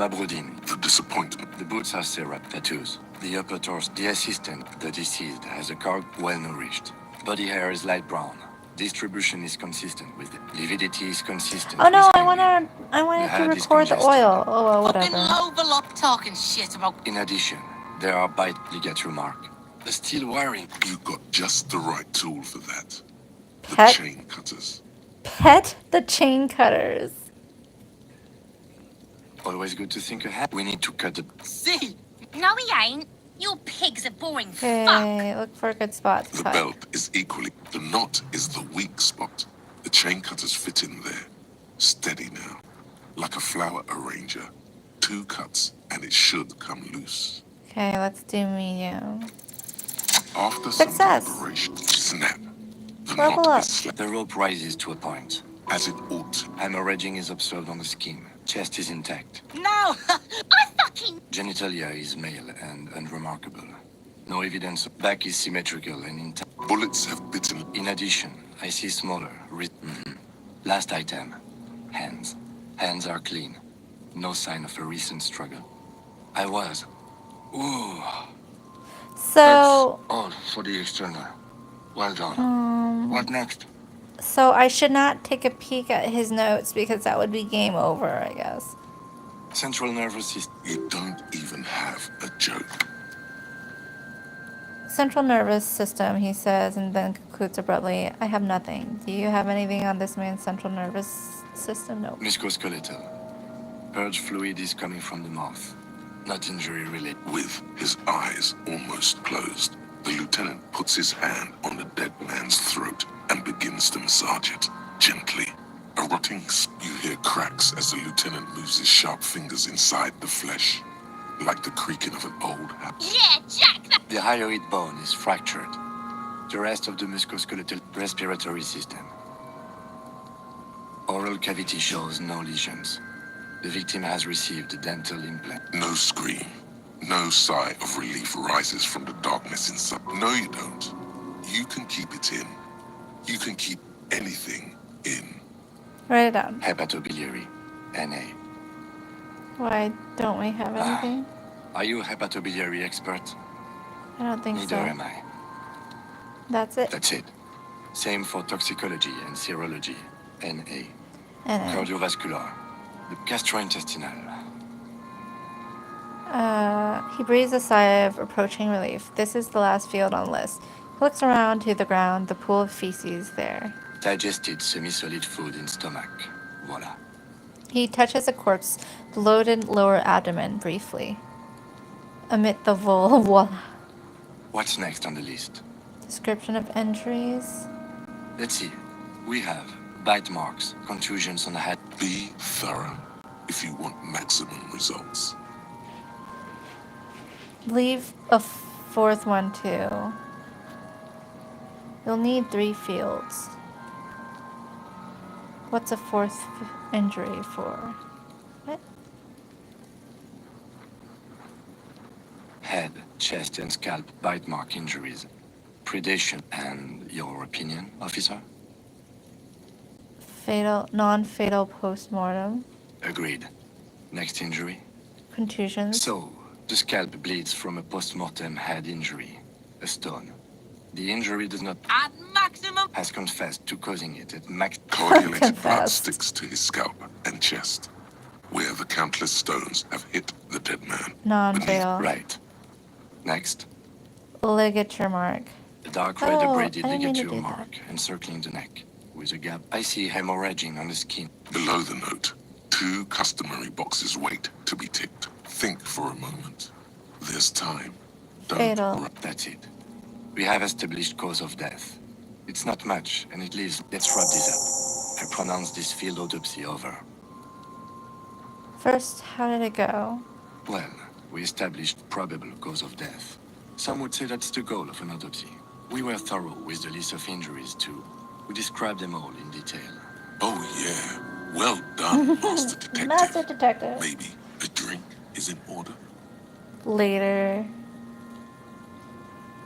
Babrodin. the disappointment. The boots are syrup tattoos. The upper torso. The assistant, the deceased, has a car well nourished. Body hair is light brown. Distribution is consistent with it. Lividity is consistent. Oh no, with I hanging. wanted to head is record the congested. oil. Oh well, Fucking whatever. level up talking shit about. In addition, there are bite ligature mark. The steel wiring. You got just the right tool for that. The Pet. chain cutters. Pet the chain cutters. Always good to think ahead. We need to cut the... See? No, he ain't. Your pig's a boring fuck. Okay, look for a good spot to The cut. belt is equally. The knot is the weak spot. The chain cutters fit in there. Steady now. Like a flower arranger. 2 cuts and it should come loose. Okay, let's do medium. After Success. some deliberation, snap. The Level knot up. is slapped The rope rises to a point. as it ought to. Hemorrhaging is observed on the skin. Chest is intact. No! I fucking... Genitalia is male and unremarkable. No evidence. Back is symmetrical and intact. Bullets have bitten. In addition, I see smaller. Last item. Hands. Hands are clean. No sign of a recent struggle. I was. Ooh. So, That's all for the external. Well done. What next? so I should not take a peek at his notes because that would be game over, I guess. Central nervous system. You don't even have a joke. Central nervous system, he says, and then concludes abruptly, I have nothing. Do you have anything on this man's central nervous system? No. Musculoskeletal. Purge fluid is coming from the mouth. Not injury related. With his eyes almost closed, the lieutenant puts his hand on the dead man's throat and begins to massage it gently. A rotting. You hear cracks as the lieutenant moves his sharp fingers inside the flesh, like the creaking of an old house. Yeah, Jack, that... The hyoid bone is fractured. The rest of the musculoskeletal respiratory system. Oral cavity shows no lesions. The victim has received a dental implant. No scream, no sigh of relief rises from the darkness inside. No, you don't. You can keep it in. You can keep anything in. Write it down. Hepatobiliary. NA. Why don't we have anything? Are you a hepatobiliary expert? I don't think Neither so. am I. That's it. That's it. Same for toxicology and serology. NA. And Cardiovascular. The gastrointestinal. he breathes a sigh of approaching relief. This is the last field on the list. He looks around to the ground, the pool of feces there. Digested semi-solid food in stomach. Voila. He touches a corpse, bloated lower abdomen, briefly. Amid the voila. What's next on the list? Description of injuries. Let's see. We have bite marks, contusions on the head. Be thorough if you want maximum results. Leave a fourth one too. You'll need 3 fields. What's a fourth injury for? What? Head, chest, and scalp bite mark injuries. Predation. And your opinion, officer? Fatal, non-fatal post-mortem. Agreed. Next injury? Contusions. So, the scalp bleeds from a post-mortem head injury. A stone. The injury does not... At maximum. has confessed to causing it at max... Coagulated blood Confessed. sticks to his scalp and chest, where the countless stones have hit the dead man. Non-fatal. Right. Next. Ligature mark. The dark red Oh, abraded I didn't mean to ligature do that. mark encircling the neck. With a gap. I see hemorrhaging on the skin. Below the note, 2 customary boxes wait to be ticked. Think for a moment. There's time. Don't Fatal. rush. That's it. We have established cause of death. It's not much, and it leaves... Let's wrap this up. I pronounce this field autopsy over. First, how did it go? Well, we established probable cause of death. Some would say that's the goal of an autopsy. We were thorough with the list of injuries, too. We described them all in detail. Oh, yeah. Well done, Master Detective. Master Detective. Maybe a drink? is in order? Later.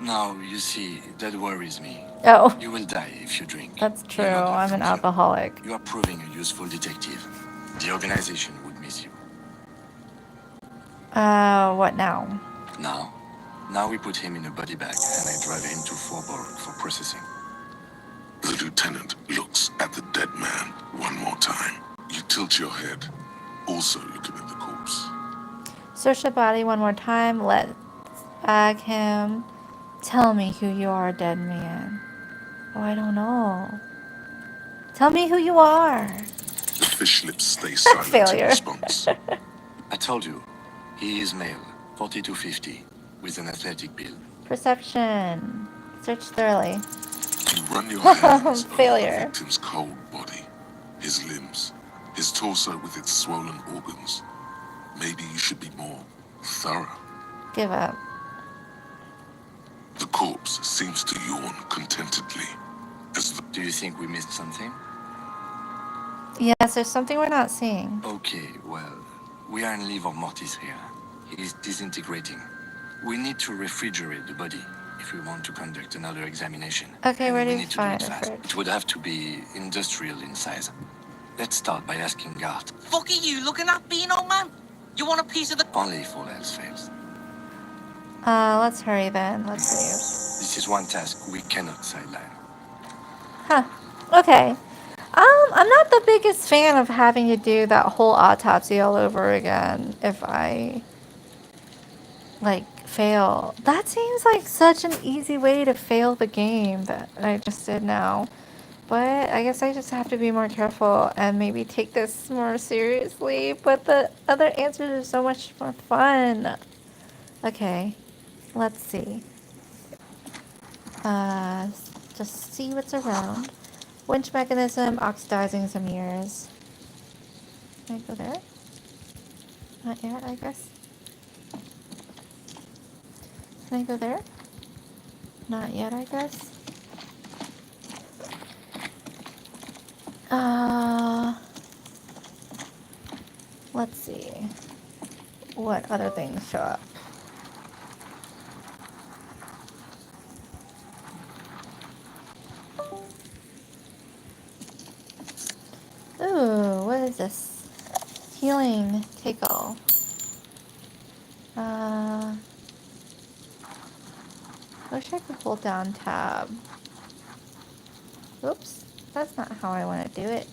Now, you see, that worries me. Oh, You will die if you drink. that's true. You know that, I'm an don't you? alcoholic. You are proving a useful detective. The organization would miss you. What now? Now we put him in a body bag and I drive him to Faubourg for processing. The lieutenant looks at the dead man one more time. You tilt your head, also looking at the corpse. Search the body one more time. Let's bag him. Tell me who you are, dead man. Oh, I don't know. Tell me who you are. The fish lips stay silent in Failure. response. I told you, he is male, 40 to 50, with an athletic build. Perception. Search thoroughly. You run your hands over the Failure. victim's cold body, his limbs, his torso with its swollen organs. Maybe you should be more thorough. Give up. The corpse seems to yawn contentedly, as the Do you think we missed something? Yes, there's something we're not seeing. Okay, well, we are in livor mortis here. He is disintegrating. We need to refrigerate the body if we want to conduct another examination. Okay, And where do we you need to do find it a fast. fridge? It would have to be industrial in size. Let's start by asking Gart, Fuck are you looking at, Beano man? You want a piece of the... only if all else fails. Let's hurry then. Let's leave. This is one task we cannot sideline. Huh. Okay. I'm not the biggest fan of having to do that whole autopsy all over again if I, like, fail. That seems like such an easy way to fail the game that I just did now. But I guess I just have to be more careful and maybe take this more seriously. But the other answers are so much more fun. Okay. Let's see. Just see what's around. Winch mechanism, oxidizing some years. Can I go there? Not yet, I guess. Can I go there? Not yet, I guess. Let's see. What other things show up? Ooh, what is this? Healing take all. Wish I could hold down tab. Oops, that's not how I want to do it.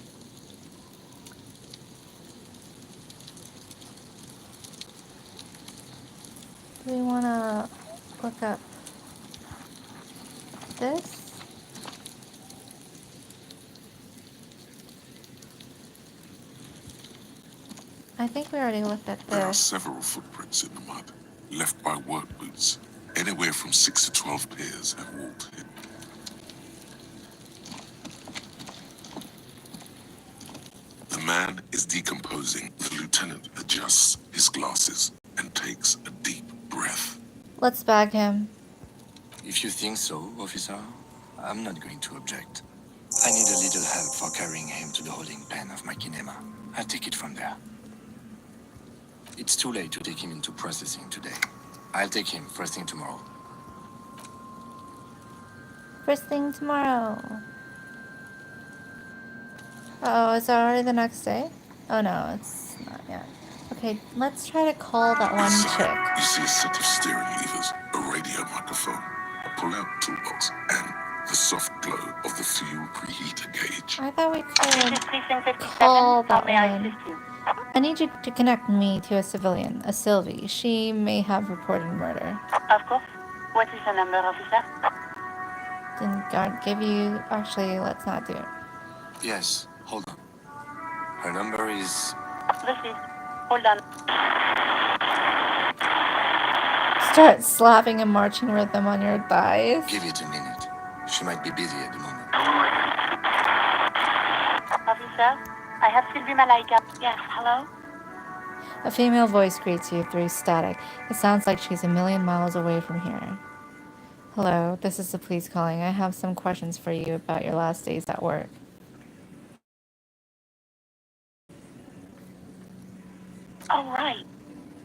Do we want to look up this? I think we already looked at There are this. several footprints in the mud, left by work boots. Anywhere from 6 to 12 pairs have walked here. The man is decomposing. The lieutenant adjusts his glasses and takes a deep breath. Let's bag him. If you think so, officer, I'm not going to object. I need a little help for carrying him to the holding pen of my kinema. I'll take it from there. It's too late to take him into processing today. I'll take him first thing tomorrow. First thing tomorrow. Oh, is it already the next day? Oh no, it's not yet. Okay, let's try to call that one chick. You see a set of steering levers, a radio microphone, a pull-out toolbox, and the soft glow of the fuel preheater gauge. I thought we could call that one. I need you to connect me to a civilian, a Sylvie. She may have reported murder. Of course. What is the number, officer? Didn't God give you... Actually, let's not do it. Yes, hold on. Her number is... Proceed. Hold on. Start slapping a marching rhythm on your thighs. Give it a minute. She might be busy at the moment. Officer, I have Sylvie Malaika. Yes, hello? A female voice greets you through static. It sounds like she's a million miles away from here. Hello, this is the police calling. I have some questions for you about your last days at work. All right.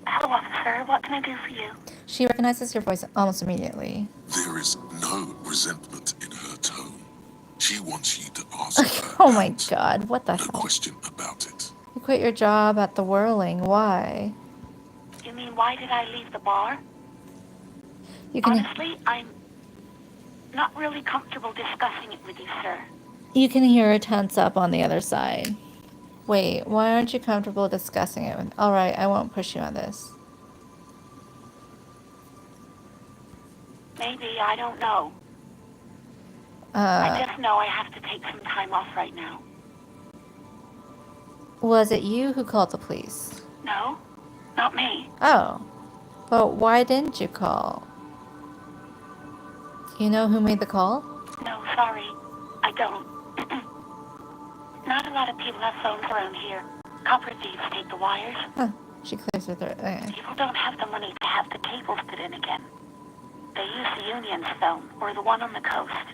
Hello, officer. What can I do for you? She recognizes your voice almost immediately. There is no resentment in her tone. She wants you to ask her Oh my out. god, what the No hell? question about it. You quit your job at the Whirling. Why? You mean, why did I leave the bar? You can Honestly, I'm not really comfortable discussing it with you, sir. you can hear her tense up on the other side. Wait, why aren't you comfortable discussing it? Alright, I won't push you on this. Maybe, I don't know. I Uh, just know I have to take some time off right now. was it you who called the police? No, not me. Oh, but why didn't you call? Do you know who made the call? No, sorry. I don't. Not a lot of people have phones around here. Copper thieves take the wires. Huh, she clears her throat. Okay. People don't have the money to have the cables put in again. They use the Union's phone, or the one on the coast.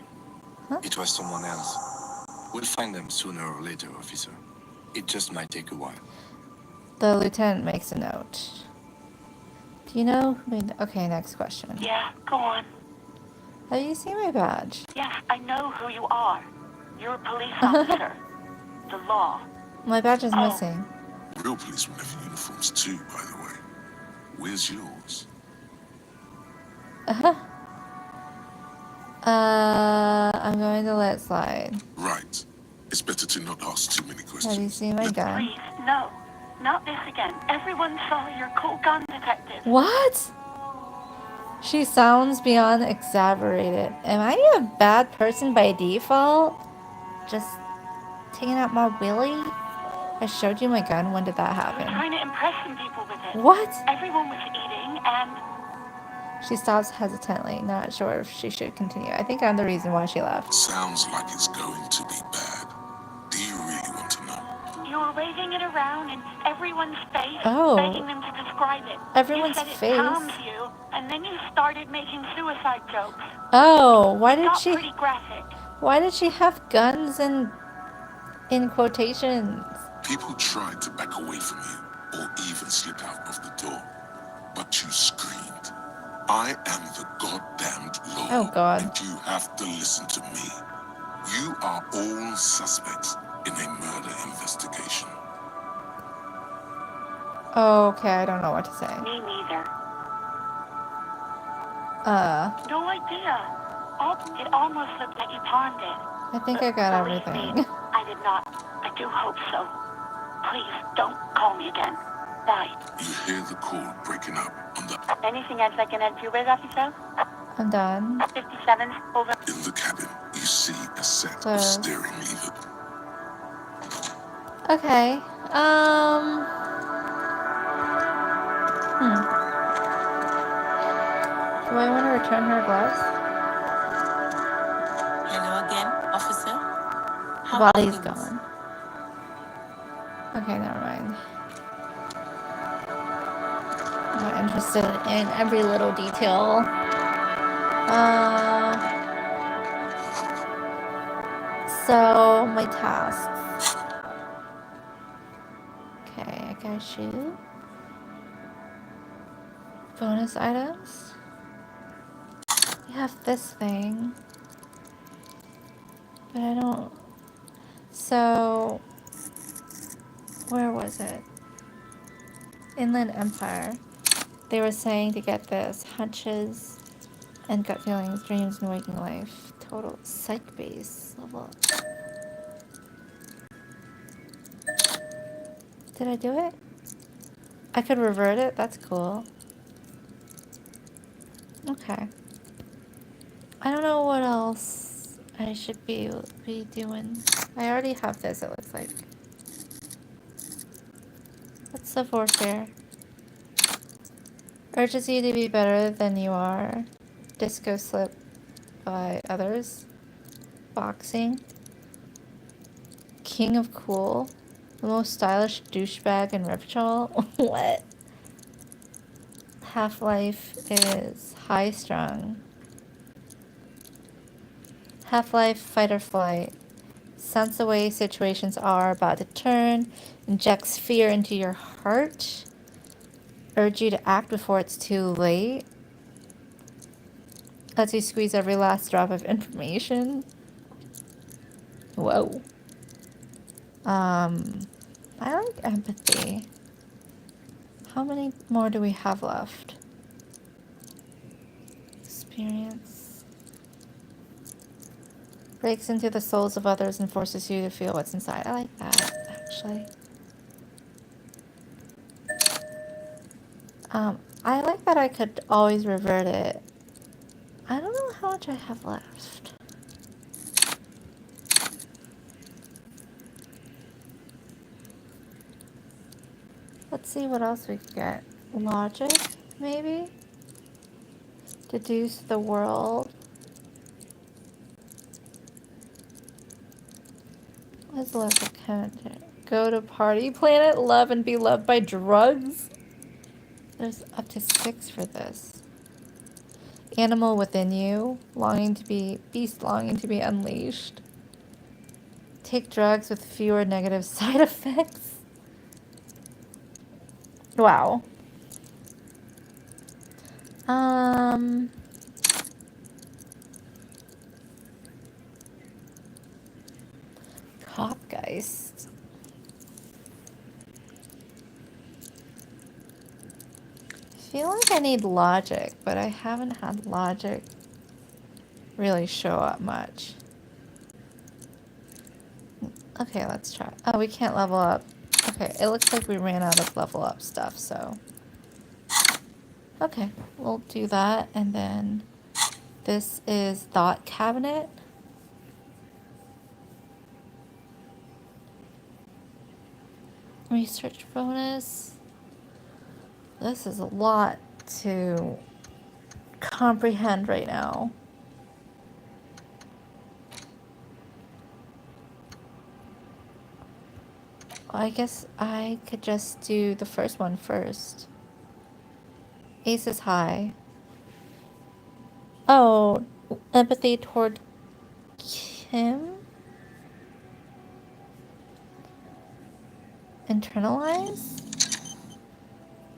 It was someone else. We'll find them sooner or later, officer. It just might take a while. The lieutenant makes a note. Do you know who made the... Okay, next question. Yeah, go on. Have you seen my badge? Yes, I know who you are. You're a police officer. The law. My badge is Oh. missing. Real policemen have uniforms too, by the way. Where's yours? I'm going to let it slide. Right. It's better to not ask too many Have you questions. seen my gun? Please, no. Not this again. Everyone saw your cool gun detective. What? She sounds beyond exaggerated. Am I a bad person by default? Just taking out my willy? I showed you my gun. When did that I was happen? trying to impress some people with it. What? Everyone was eating, and She stops hesitantly, not sure if she should continue. I think I'm the reason why she left. Sounds like it's going to be bad. Do you really want to know? you were waving it around in everyone's face, Oh. begging them to describe it. Everyone's you said face? it calms you, and then you started making suicide jokes. Oh, why did Got she... pretty graphic. Why did she have guns in quotations? People tried to back away from you, or even slip out of the door. But you screamed, I am the goddamned law. Oh, God. And you have to listen to me. You are all suspects in a murder investigation. Okay, I don't know what to say. Me neither. No idea. It almost looked like you pawned it. I think I got Believe everything. me, I did not. I do hope so. Please, don't call me again. Bye. You hear the call breaking up on the... Anything else I can help you with, officer? I'm done. 57, over. In the cabin, you see a set of Close. steering levers. Okay. Do I want to return her gloves? Hello again, officer. The body's gone. Okay, never mind. I'm not interested in every little detail. So, my tasks. Okay, I got you. Bonus items. We have this thing. But I don't... So... Where was it? Inland Empire. They were saying to get this. Hunches and gut feelings, dreams, and waking life. Total psych base level. Did I do it? I could revert it? That's cool. Okay. I don't know what else I should be doing. I already have this, it looks like. What's the warfare? Urges you to be better than you are. Disco slip by others. Boxing. King of cool. The most stylish douchebag in Ripchol. What? Half-Life is high-strung. Half-Life fight or flight. Sense the way situations are about to turn. Injects fear into your heart. urge you to act before it's too late. Lets you squeeze every last drop of information. Whoa. I like empathy. How many more do we have left? Experience. Breaks into the souls of others and forces you to feel what's inside. I like that, actually. I like that I could always revert it. I don't know how much I have left. Let's see what else we can get. Logic, maybe? Deduce the world. What's left of content? Go to party planet, love and be loved by drugs? There's up to 6 for this. Animal within you, longing to be, beast longing to be unleashed. Take drugs with fewer negative side effects. Wow. Copgeist. I feel like I need logic, but I haven't had logic really show up much. Okay, let's try. Oh, we can't level up. Okay, it looks like we ran out of level up stuff, so. Okay, we'll do that, and then this is Thought Cabinet. Research bonus. This is a lot to comprehend right now. I guess I could just do the first one first. Ace is high. Oh, empathy toward Kim? Internalize?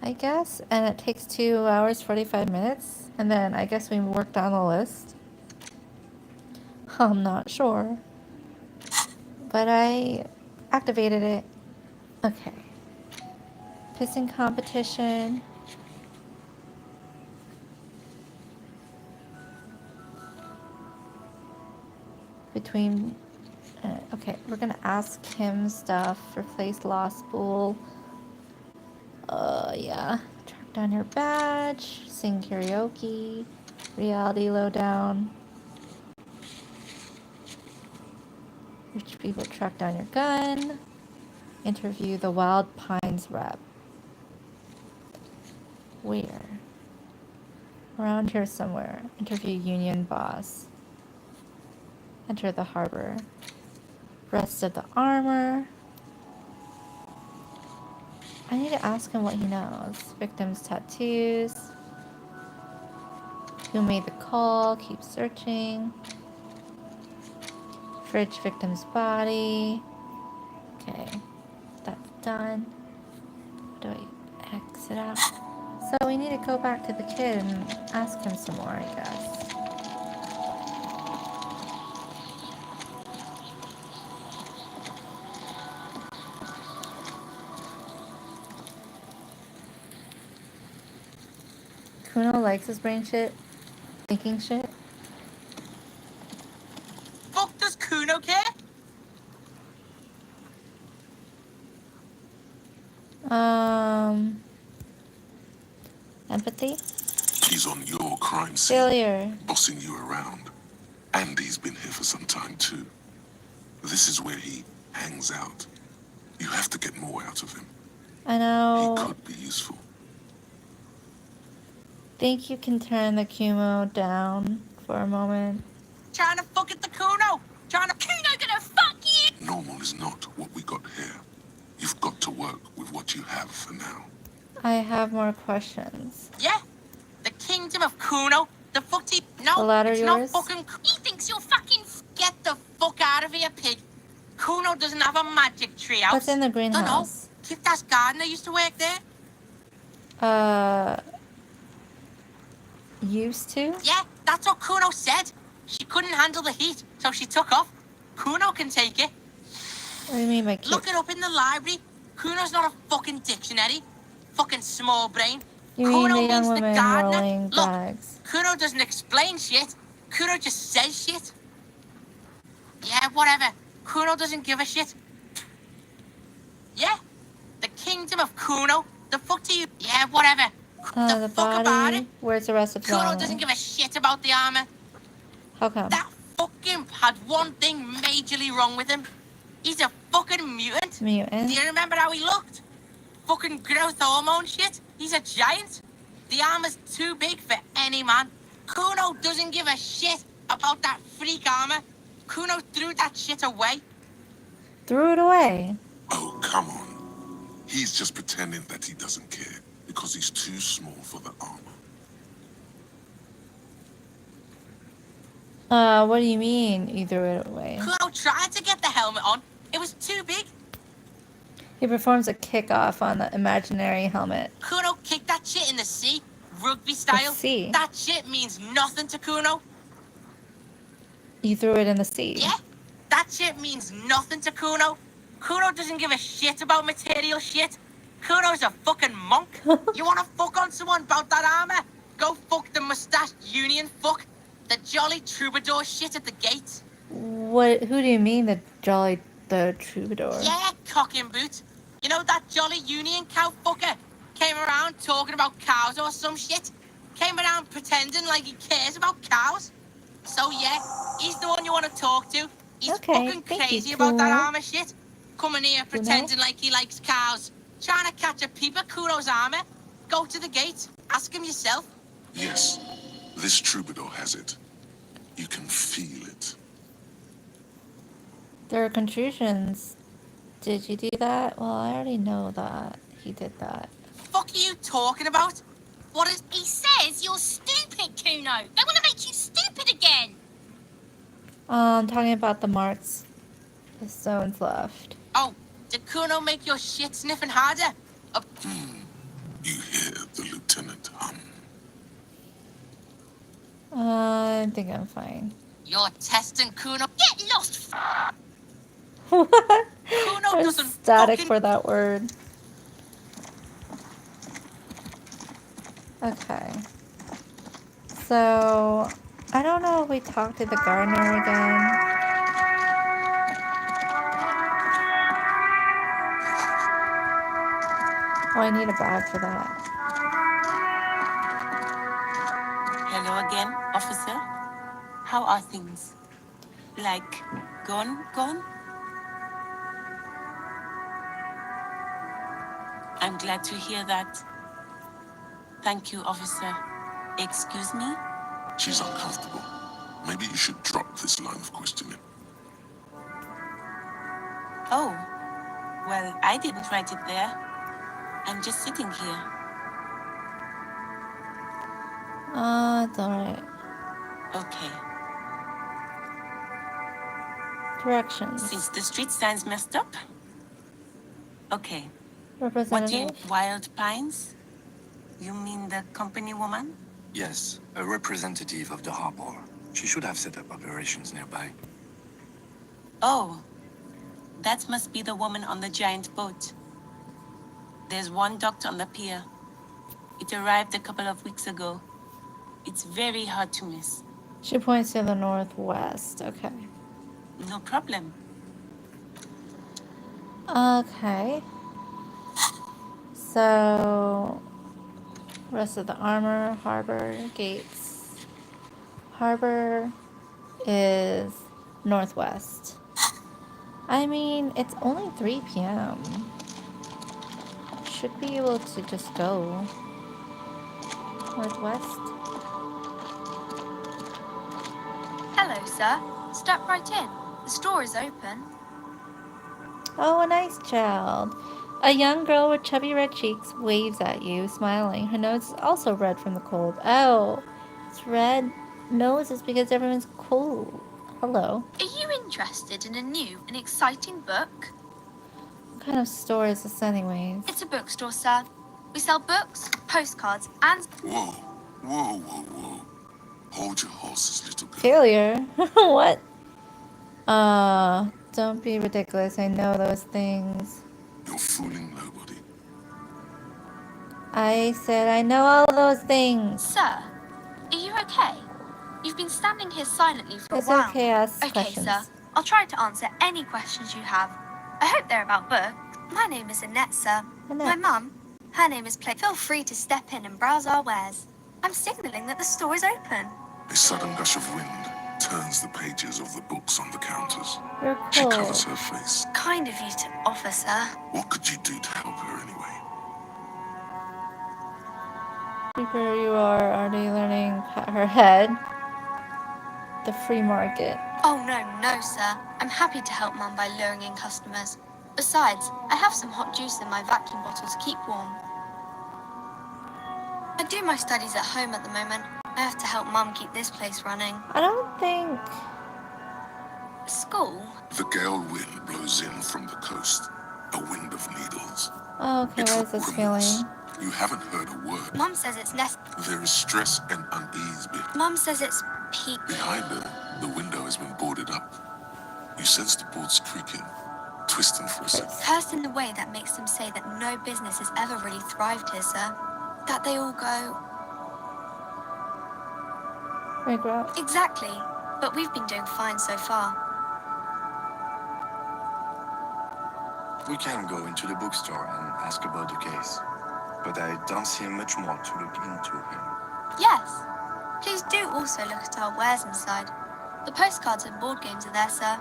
I guess. And it takes 2 hours, 45 minutes. And then I guess we work down the list. I'm not sure. But I activated it. Okay. Pissing competition. Between... okay, we're gonna ask him stuff. Replace Lost Spool. Yeah. Track down your badge. Sing karaoke. Reality lowdown. Rich people track down your gun. Interview the Wild Pines rep. Where? Around here somewhere. Interview Union boss. Enter the harbor. Rest of the armor. I need to ask him what he knows. Victim's tattoos. Who made the call? Keep searching. Fridge victim's body. Okay. That's done. Do I exit out? So we need to go back to the kid and ask him some more, I guess. Kuno likes his brain shit. Thinking shit. Fuck does Kuno care? Empathy? He's on your crime scene, Failure. bossing you around. Andy's been here for some time too. This is where he hangs out. You have to get more out of him. I He know. could be useful. Think you can turn the Kumo down for a moment? Trying to fuck at the Kuno. Trying to... Kuno gonna fuck you! Normal is not what we got here. You've got to work with what you have for now. I have more questions. Yeah? The kingdom of Kuno? The fuck he... No, The ladder it's yours? not fucking... He thinks you're fucking... Get the fuck out of here, pig. Kuno doesn't have a magic tree house. What's in the Dunno. greenhouse? Kiftas gardener used to work there. Used to? Yeah, that's what Kuno said. She couldn't handle the heat, so she took off. Kuno can take it. What do you mean by kick? Look it up in the library. Kuno's not a fucking dictionary. Fucking small brain. You mean Kuno the young means the woman gardener. rolling Look, bags? Kuno doesn't explain shit. Kuno just says shit. Yeah, whatever. Kuno doesn't give a shit. Yeah, the kingdom of Kuno. The fuck do you... Yeah, whatever. The fuck about it. body. Where's the rest of the Kuno armor? doesn't give a shit about the armor. How come? That fucking had one thing majorly wrong with him. He's a fucking mutant. Mutant? Do you remember how he looked? Fucking growth hormone shit. He's a giant. The armor's too big for any man. Kuno doesn't give a shit about that freak armor. Kuno threw that shit away. Threw it away. Oh, come on. He's just pretending that he doesn't care because he's too small for the armor. What do you mean you threw it away? Kuno tried to get the helmet on. It was too big. He performs a kickoff on the imaginary helmet. Kuno kicked that shit in the sea, rugby style. The sea? That shit means nothing to Kuno. You threw it in the sea. Yeah, that shit means nothing to Kuno. Kuno doesn't give a shit about material shit. Kuno's a fucking monk. You wanna fuck on someone about that armor? Go fuck the mustached union fuck. The jolly troubadour shit at the gate. What? Who do you mean the troubadour? Yeah, cock and boot. You know that jolly union cow fucker? Came around talking about cows or some shit. Came around pretending like he cares about cows. So yeah, he's the one you want to talk to. He's Okay, fucking thank you, crazy about that Kuno. armor shit. Coming here pretending like he likes cows. Trying to catch a peep at Kuno's armor. Go to the gate. Ask him yourself. Yes, this troubadour has it. You can feel it. There are contusions. Did you do that? Well, I already know that he did that. Fuck are you talking about? What is... He says you're stupid, Kuno. They want to make you stupid again. I'm talking about the marks. The stones left. Oh, did Kuno make your shit sniffing harder? You hear the lieutenant hum. I think I'm fine. You're testing Kuno. Get lost. What? Kuno I'm doesn't static fucking... for that word. Okay. So, I don't know if we talked to the gardener again. Oh, I need a bag for that. Hello again, officer. How are things? Like, gone? I'm glad to hear that. Thank you, officer. Excuse me? She's uncomfortable. Maybe you should drop this line of questioning. Oh, well, I didn't write it there. I'm just sitting here. It's alright. Okay. Directions. Since the street sign's messed up? Okay. What do you... Representative? Wild Pines? You mean the company woman? Yes, a representative of the harbor. She should have set up operations nearby. Oh, that must be the woman on the giant boat. There's one docked on the pier. It arrived a couple of weeks ago. It's very hard to miss. She points to the northwest. Okay. No problem. Okay. So, rest of the armor, harbor, gates. Harbor is northwest. I mean, it's only 3 p.m. Should be able to just go northwest. Hello, sir. Step right in. The store is open. Oh, a nice child. A young girl with chubby red cheeks waves at you, smiling. Her nose is also red from the cold. Oh, it's red nose is because everyone's cold. Hello. Are you interested in a new and exciting book? What kind of store is this anyways? It's a bookstore, sir. We sell books, postcards, and... Whoa, whoa, whoa, whoa. Hold your horses, little girl. Failure? What? Don't be ridiculous. I know those things. You're fooling nobody. I said I know all those things. Sir, are you okay? You've been standing here silently for It's a while. okay, ask Okay, questions. sir. I'll try to answer any questions you have. I hope they're about books. My name is Annette, sir. Annette. My mum, her name is Play. Feel free to step in and browse our wares. I'm signaling that the store is open. A sudden gush of wind turns the pages of the books on the counters. You're She cold. covers her face. Kind of you to offer, sir. What could you do to help her anyway? Here you are already learning her head. The free market. Oh, no, sir. I'm happy to help Mum by luring in customers. Besides, I have some hot juice in my vacuum bottle to keep warm. I do my studies at home at the moment. I have to help Mum keep this place running. I don't think... School? The gale wind blows in from the coast. A wind of needles. Oh, okay, It's what is this remorse. feeling? You haven't heard a word. Mum says it's There is stress and unease Mum says it's peak. behind her. The window has been boarded up. You sense the boards creaking, twisting for a second. Cursed in the way that makes them say that no business has ever really thrived here, sir. That they all go... Regret. Exactly. But we've been doing fine so far. We can go into the bookstore and ask about the case. But I don't see much more to look into here. Yes. Please do also look at our wares inside. The postcards and board games are there, sir.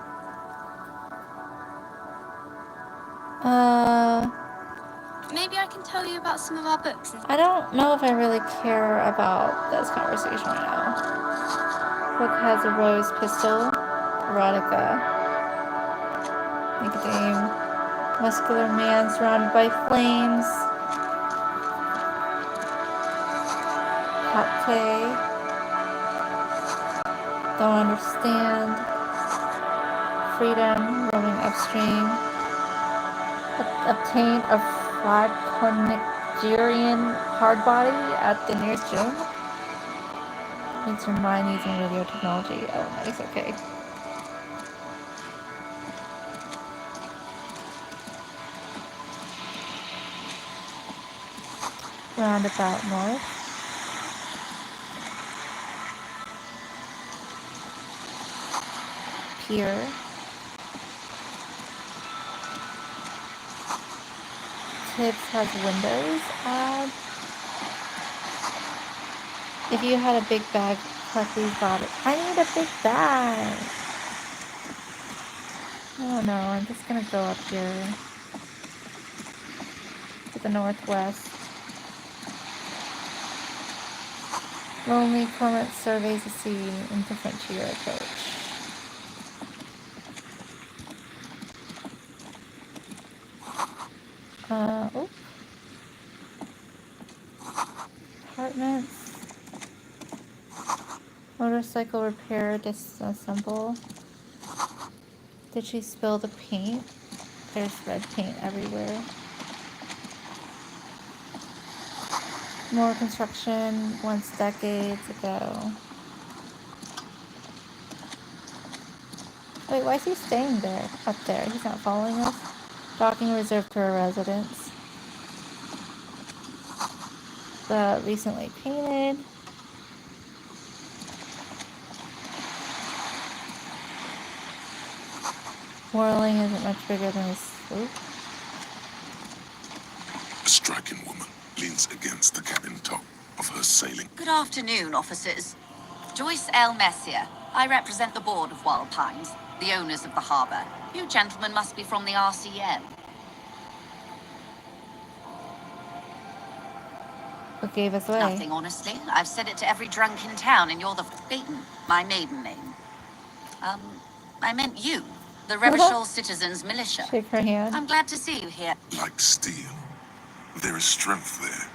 Maybe I can tell you about some of our books. I don't know if I really care about this conversation right now. Book has a rose pistol, erotica, nickname, muscular man surrounded by flames, hot play, don't understand, freedom, roaming upstream, obtain a Nigerian hardbody at the nearest gym. Needs your mind using radio technology. Oh, nice, okay. Roundabout north. Pier. Tips has windows. If you had a big bag, please got it. I need a big bag. I don't know. I'm just gonna go up here to the northwest. Lonely Cormorant surveys the sea, indifferent to your approach. Oh. Apartments. Motorcycle repair, disassemble. Did she spill the paint? There's red paint everywhere. More construction, once decades ago. Wait, why is he staying there? Up there? He's not following us? Docking reserved for residents. Recently painted. Whirling isn't much bigger than a swoop. A striking woman leans against the cabin top of her sailing. Good afternoon, officers. Joyce L. Messier. I represent the board of Wild Pines, the owners of the harbour. You gentlemen must be from the RCN. What gave us away? Nothing, honestly. I've said it to every drunk in town, and you're the Peyton, my maiden name. I meant you, the Revachol Citizens Militia. Shake her hand. I'm glad to see you here. Like steel, there is strength there.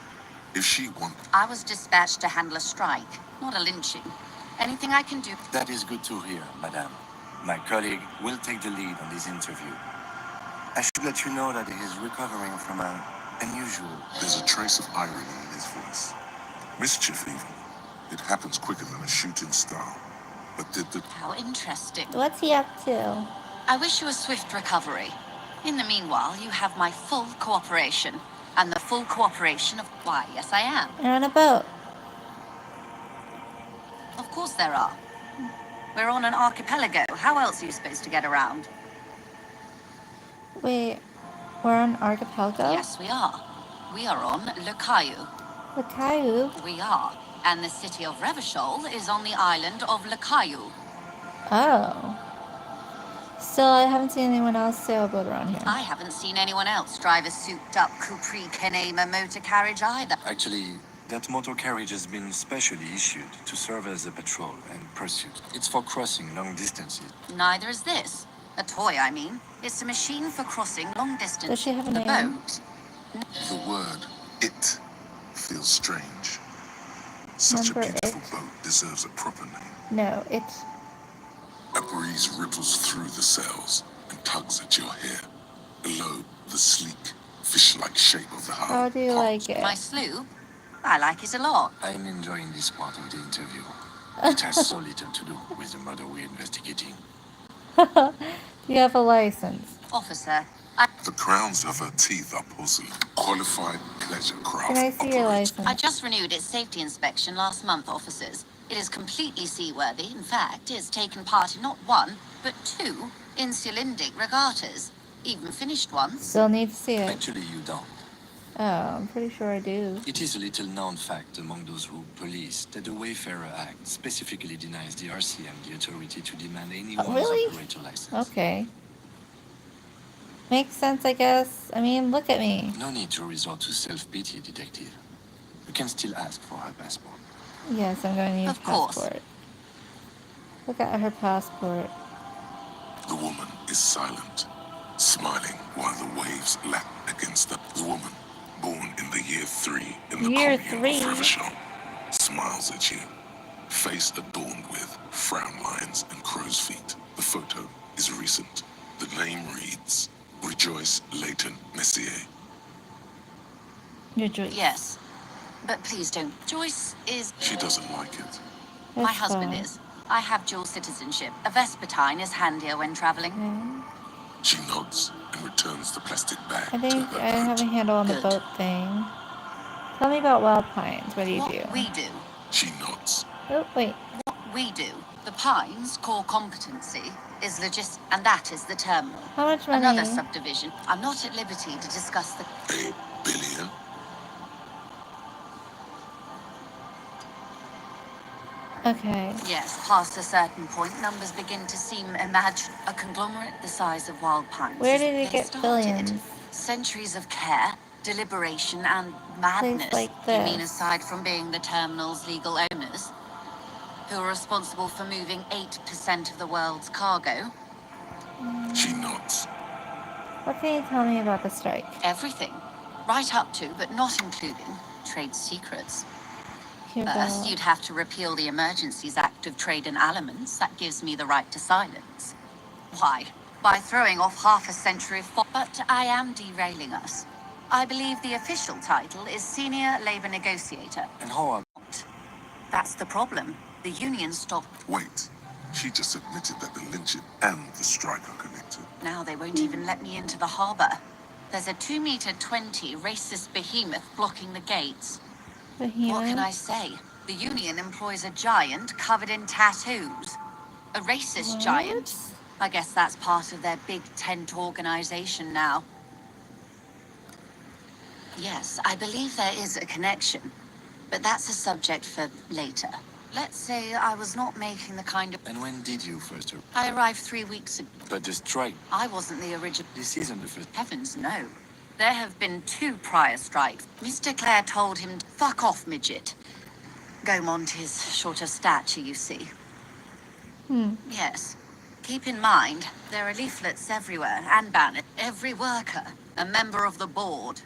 If she wants... I was dispatched to handle a strike, not a lynching. Anything I can do? That is good to hear, madame. My colleague will take the lead on this interview. I should let you know that he is recovering from a Unusual. There's a trace of irony in his voice. Mischief, even. It happens quicker than a shooting star. But did the... How interesting. What's he up to? I wish you a swift recovery. In the meanwhile, you have my full cooperation. And the full cooperation of... Why, yes, I am. They're on a boat. Of course there are. We're on an archipelago. How else are you supposed to get around? Wait, we're on archipelago? Yes, we are. We are on Le Caillou. The Caillou? We are. And the city of Revachol is on the island of Le Caillou. Oh. Still, I haven't seen anyone else sail a boat around here. I haven't seen anyone else drive a souped-up Capri Kenema motor carriage either. Actually, that motor carriage has been specially issued to serve as a patrol and pursuit. It's for crossing long distances. Neither is this. A toy, I mean. It's a machine for crossing long distance. Does she have a The name? boat. The word, it, feels strange. Such Number a beautiful it. boat deserves a proper name. No, it's... A breeze ripples through the sails and tugs at your hair. Below, the sleek, fish-like shape of the hull. How do you like it? My sloop? I like it a lot. I'm enjoying this part of the interview. It has so little to do with the murder we're investigating. You have a license. Officer, The crowns of her teeth are porcelain. Qualified pleasure craft. Can I see your operates. license? I just renewed its safety inspection last month, officers. It is completely seaworthy. In fact, it's taken part in not one, but two insulindic regattas. Even finished ones. Still need to see it. Actually, you don't. Oh, I'm pretty sure I do. It is a little known fact among those who police that the Wayfarer Act specifically denies the RCM the authority to demand anyone's really? operator license. Okay. Makes sense, I guess. I mean, look at me. No need to resort to self-pity, detective. You can still ask for her passport. Yes, I'm going to use Of course. passport. Look at her passport. The woman is silent, smiling while the waves lap against her. The woman, born in the year 3 in the Year commune of 3? Revachol, smiles at you, face adorned with frown lines and crow's feet. The photo is recent. The name reads, Rejoice Leighton Messier. Your Joyce. Yes. But please don't. Joyce is... She doesn't like it. My That's husband fine. is. I have dual citizenship. A Vespertine is handier when traveling. Okay. She nods and returns the plastic bag I to think her I have a boat. handle on the Good. boat thing. Tell me about Wild Pines. What do you do? What we do. She nods. Oh, wait. What we do. The Pines' core competency is and that is the terminal. How much money? Another subdivision. I'm not at liberty to discuss the... $1 billion. Okay. Yes, past a certain point, numbers begin to seem imagine a conglomerate the size of Wild Pines. Where is did it they get started. billions? Centuries of care, deliberation, and madness. like You mean this. aside from being the terminal's legal owners, who are responsible for moving 8% of the world's cargo? She nods. What can you tell me about the strike? Everything. Right up to, but not including, trade secrets. Here we First, go. you'd have to repeal the Emergencies Act of Trade in Aliments. That gives me the right to silence. Why? By throwing off half a century of... But I am derailing us. I believe the official title is Senior Labor Negotiator. And how are... That's the problem. The union stopped. Wait. She just admitted that the lynching and the strike are connected. Now they won't even let me into the harbour. There's a 2-meter 20 racist behemoth blocking the gates. What can I say? The union employs a giant covered in tattoos. A racist What? giant. I guess that's part of their big tent organization now. Yes, I believe there is a connection. But that's a subject for later. Let's say I was not making the kind of... And when did you first arrive? I arrived 3 weeks ago. But the strike, I wasn't the original... this isn't the first... Heavens, no. There have been 2 prior strikes. Mr. Clare told him, fuck off, midget. Gaumont is short of stature, you see. Yes. Keep in mind, there are leaflets everywhere and banners. Every worker, a member of the board.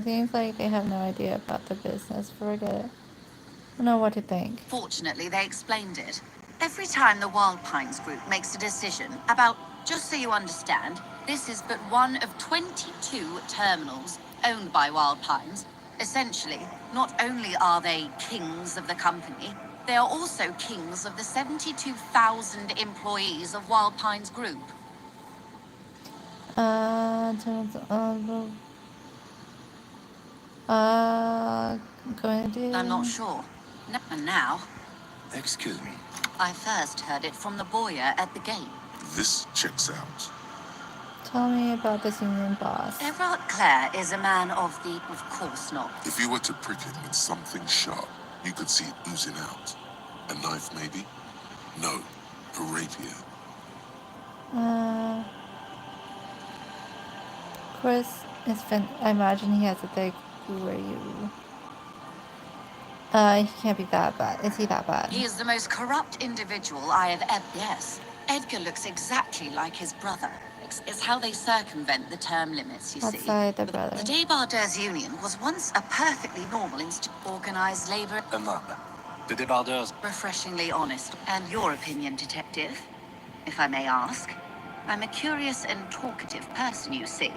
Seems like they have no idea about the business. Forget it. I don't know what to think. Fortunately, they explained it. Every time the Wild Pines group makes a decision about, just so you understand, This is but one of 22 terminals owned by Wild Pines. Essentially, not only are they kings of the company, they are also kings of the 72,000 employees of Wild Pines Group. Going to. I'm not sure. No, and now, Excuse me. I first heard it from the boyer at the gate. This checks out. Tell me about this union boss. Everard Clare is a man of the... Of course not. If you were to prick it with something sharp, you could see it oozing out. A knife, maybe? No, a rapier. Of course, I imagine he has a thing where you. He can't be that bad. Is he that bad? He is the most corrupt individual I have ever... Yes, Edgar looks exactly like his brother. It's how they circumvent the term limits, you see. Outside the brother. The Débardeurs Union was once a perfectly normal organized labor... A mob. The Débardeurs. Refreshingly honest. And your opinion, detective, if I may ask? I'm a curious and talkative person, you see.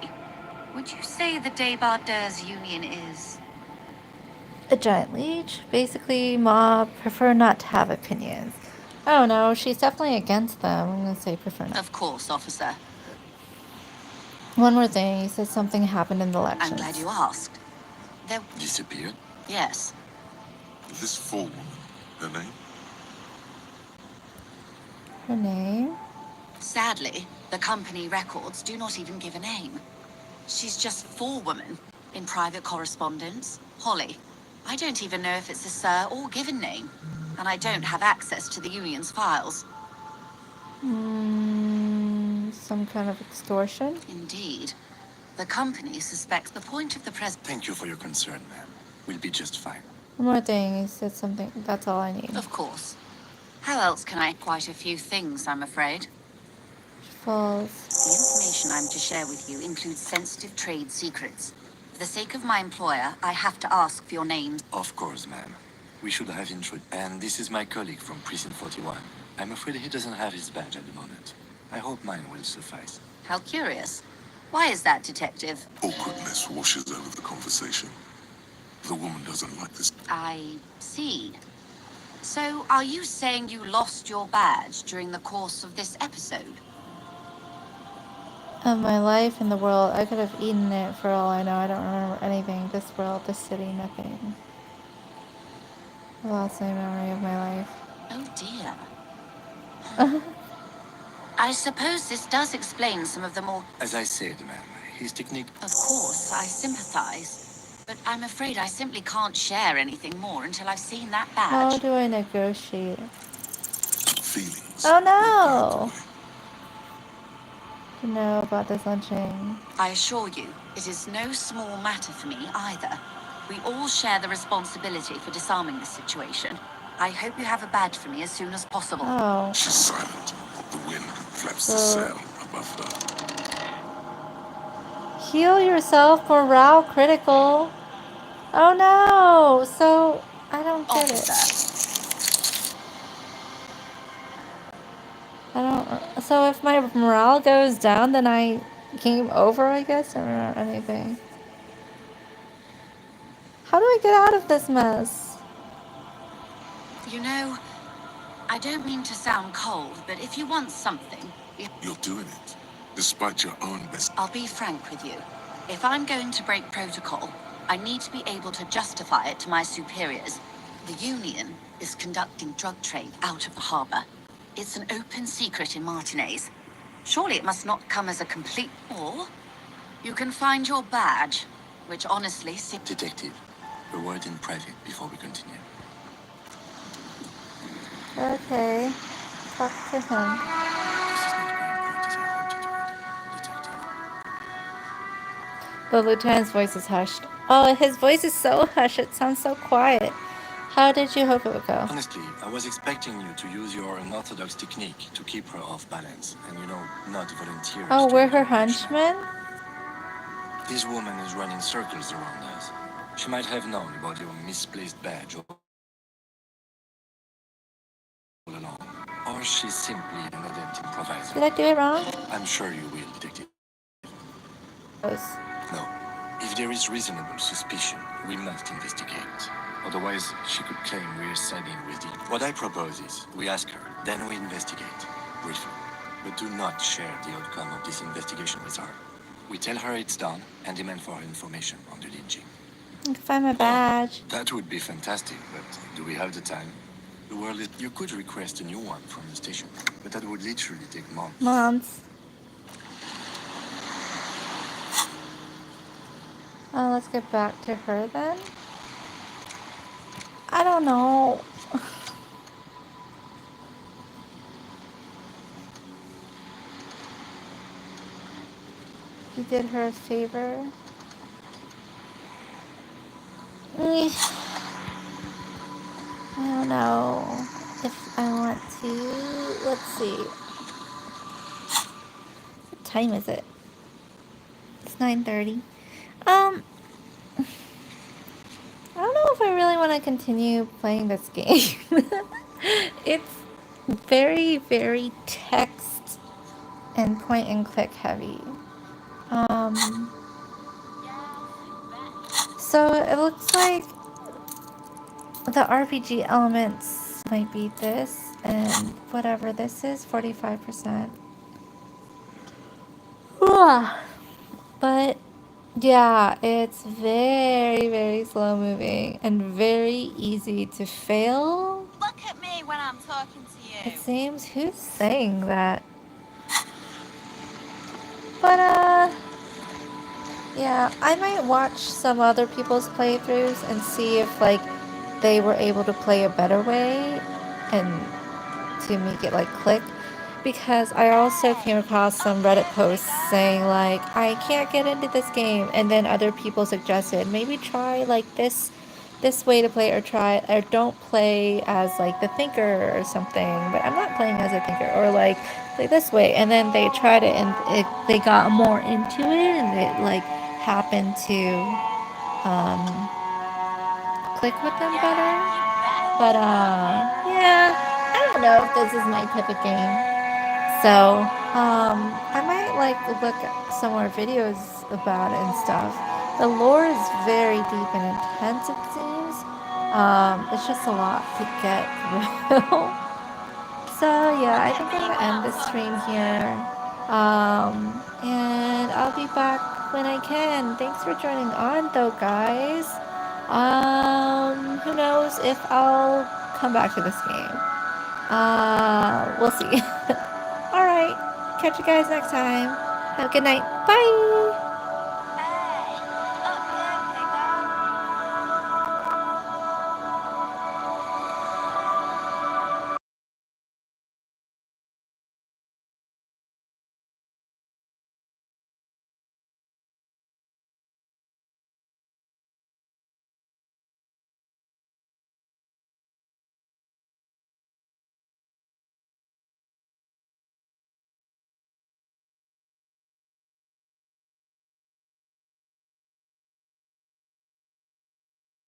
Would you say the Débardeurs Union is... A giant leech? Basically, mob prefer not to have opinions. I don't know, she's definitely against them. I'm gonna say prefer not. Of course, officer. One more thing, you said something happened in the elections. I'm glad you asked. There... Disappeared? Yes. This forewoman, her name? Her name? Sadly, the company records do not even give a name. She's just forewoman in private correspondence. Holly. I don't even know if it's a sir or given name. And I don't have access to the union's files. Some kind of extortion? Indeed. The company suspects the point of the Thank you for your concern, ma'am. We'll be just fine. One more thing, you said something. That's all I need. Of course. How else can I... Quite a few things, I'm afraid. Falls. The information I'm to share with you includes sensitive trade secrets. For the sake of my employer, I have to ask for your names. Of course, ma'am. We should have intro. And this is my colleague from Precinct 41. I'm afraid he doesn't have his badge at the moment. I hope mine will suffice. How curious. Why is that, detective? Awkwardness washes over the conversation. The woman doesn't like this. I see. So, are you saying you lost your badge during the course of this episode? Of my life in the world, I could have eaten it for all I know. I don't remember anything. This world, this city, nothing. I lost my memory of my life. Oh dear. I suppose this does explain some of the more... As I said, ma'am, his technique... Of course, I sympathize. But I'm afraid I simply can't share anything more until I've seen that How badge. do I negotiate? Feelings. Oh no! To know about this lynching. I assure you, it is no small matter for me either. We all share the responsibility for disarming this situation. I hope you have a badge for me as soon as possible. Oh. She's silent. The wind flaps the sail above her. Heal yourself, morale critical. Oh no! So, I don't get it. I don't... So if my morale goes down, then I... Game over, I guess? I don't know anything. How do I get out of this mess? You know, I don't mean to sound cold, but if you want something... You're doing it, despite your own best. I'll be frank with you. If I'm going to break protocol, I need to be able to justify it to my superiors. The Union is conducting drug trade out of the harbor. It's an open secret in Martinez. Surely it must not come as a complete... Or you can find your badge, which honestly... Detective, a word in private before we continue. Okay. Talk to him. The lieutenant's voice is hushed. Oh, his voice is so hushed. It sounds so quiet. How did you hope it would go? Honestly, I was expecting you to use your unorthodox technique to keep her off balance and, not volunteer. Oh, we're her henchmen? This woman is running circles around us. She might have known about your misplaced badge all along. Or she's simply an adept improviser. Did I do it wrong? I'm sure you will, Detective. No. If there is reasonable suspicion, we must investigate. Otherwise, she could claim we're siding with the... What I propose is, we ask her, then we investigate. Briefly. But do not share the outcome of this investigation with her. We tell her it's done, and demand for her information on the lynching. I can find my badge. That would be fantastic, but do we have the time? The world is... You could request a new one from the station, but that would literally take months. Let's get back to her then. I don't know. He did her a favor. I don't know if I want to. Let's see. What time is it? It's 9:30. I don't know if I really want to continue playing this game. It's very, very text and point and click heavy. So it looks like the RPG elements might be this, and whatever this is, 45%. But yeah, it's very, very slow moving and very easy to fail. Look at me when I'm talking to you. It seems. Who's saying that? But yeah, I might watch some other people's playthroughs and see if like they were able to play a better way and to make it like click, because I also came across some Reddit posts saying like I can't get into this game, and then other people suggested maybe try like this way to play, or try, or don't play as like the thinker or something, but I'm not playing as a thinker, or like play this way, and then they tried it and they got more into it and it like happened to click with them better. But yeah, I don't know if this is my type of game. So I might like look at some more videos about it and stuff. The lore is very deep and intense, it seems. It's just a lot to get through. So yeah, I think I'm gonna end this stream here. And I'll be back when I can. Thanks for joining on though, guys. Who knows if I'll come back to this game. We'll see. Alright, catch you guys next time. Have a good night. Bye!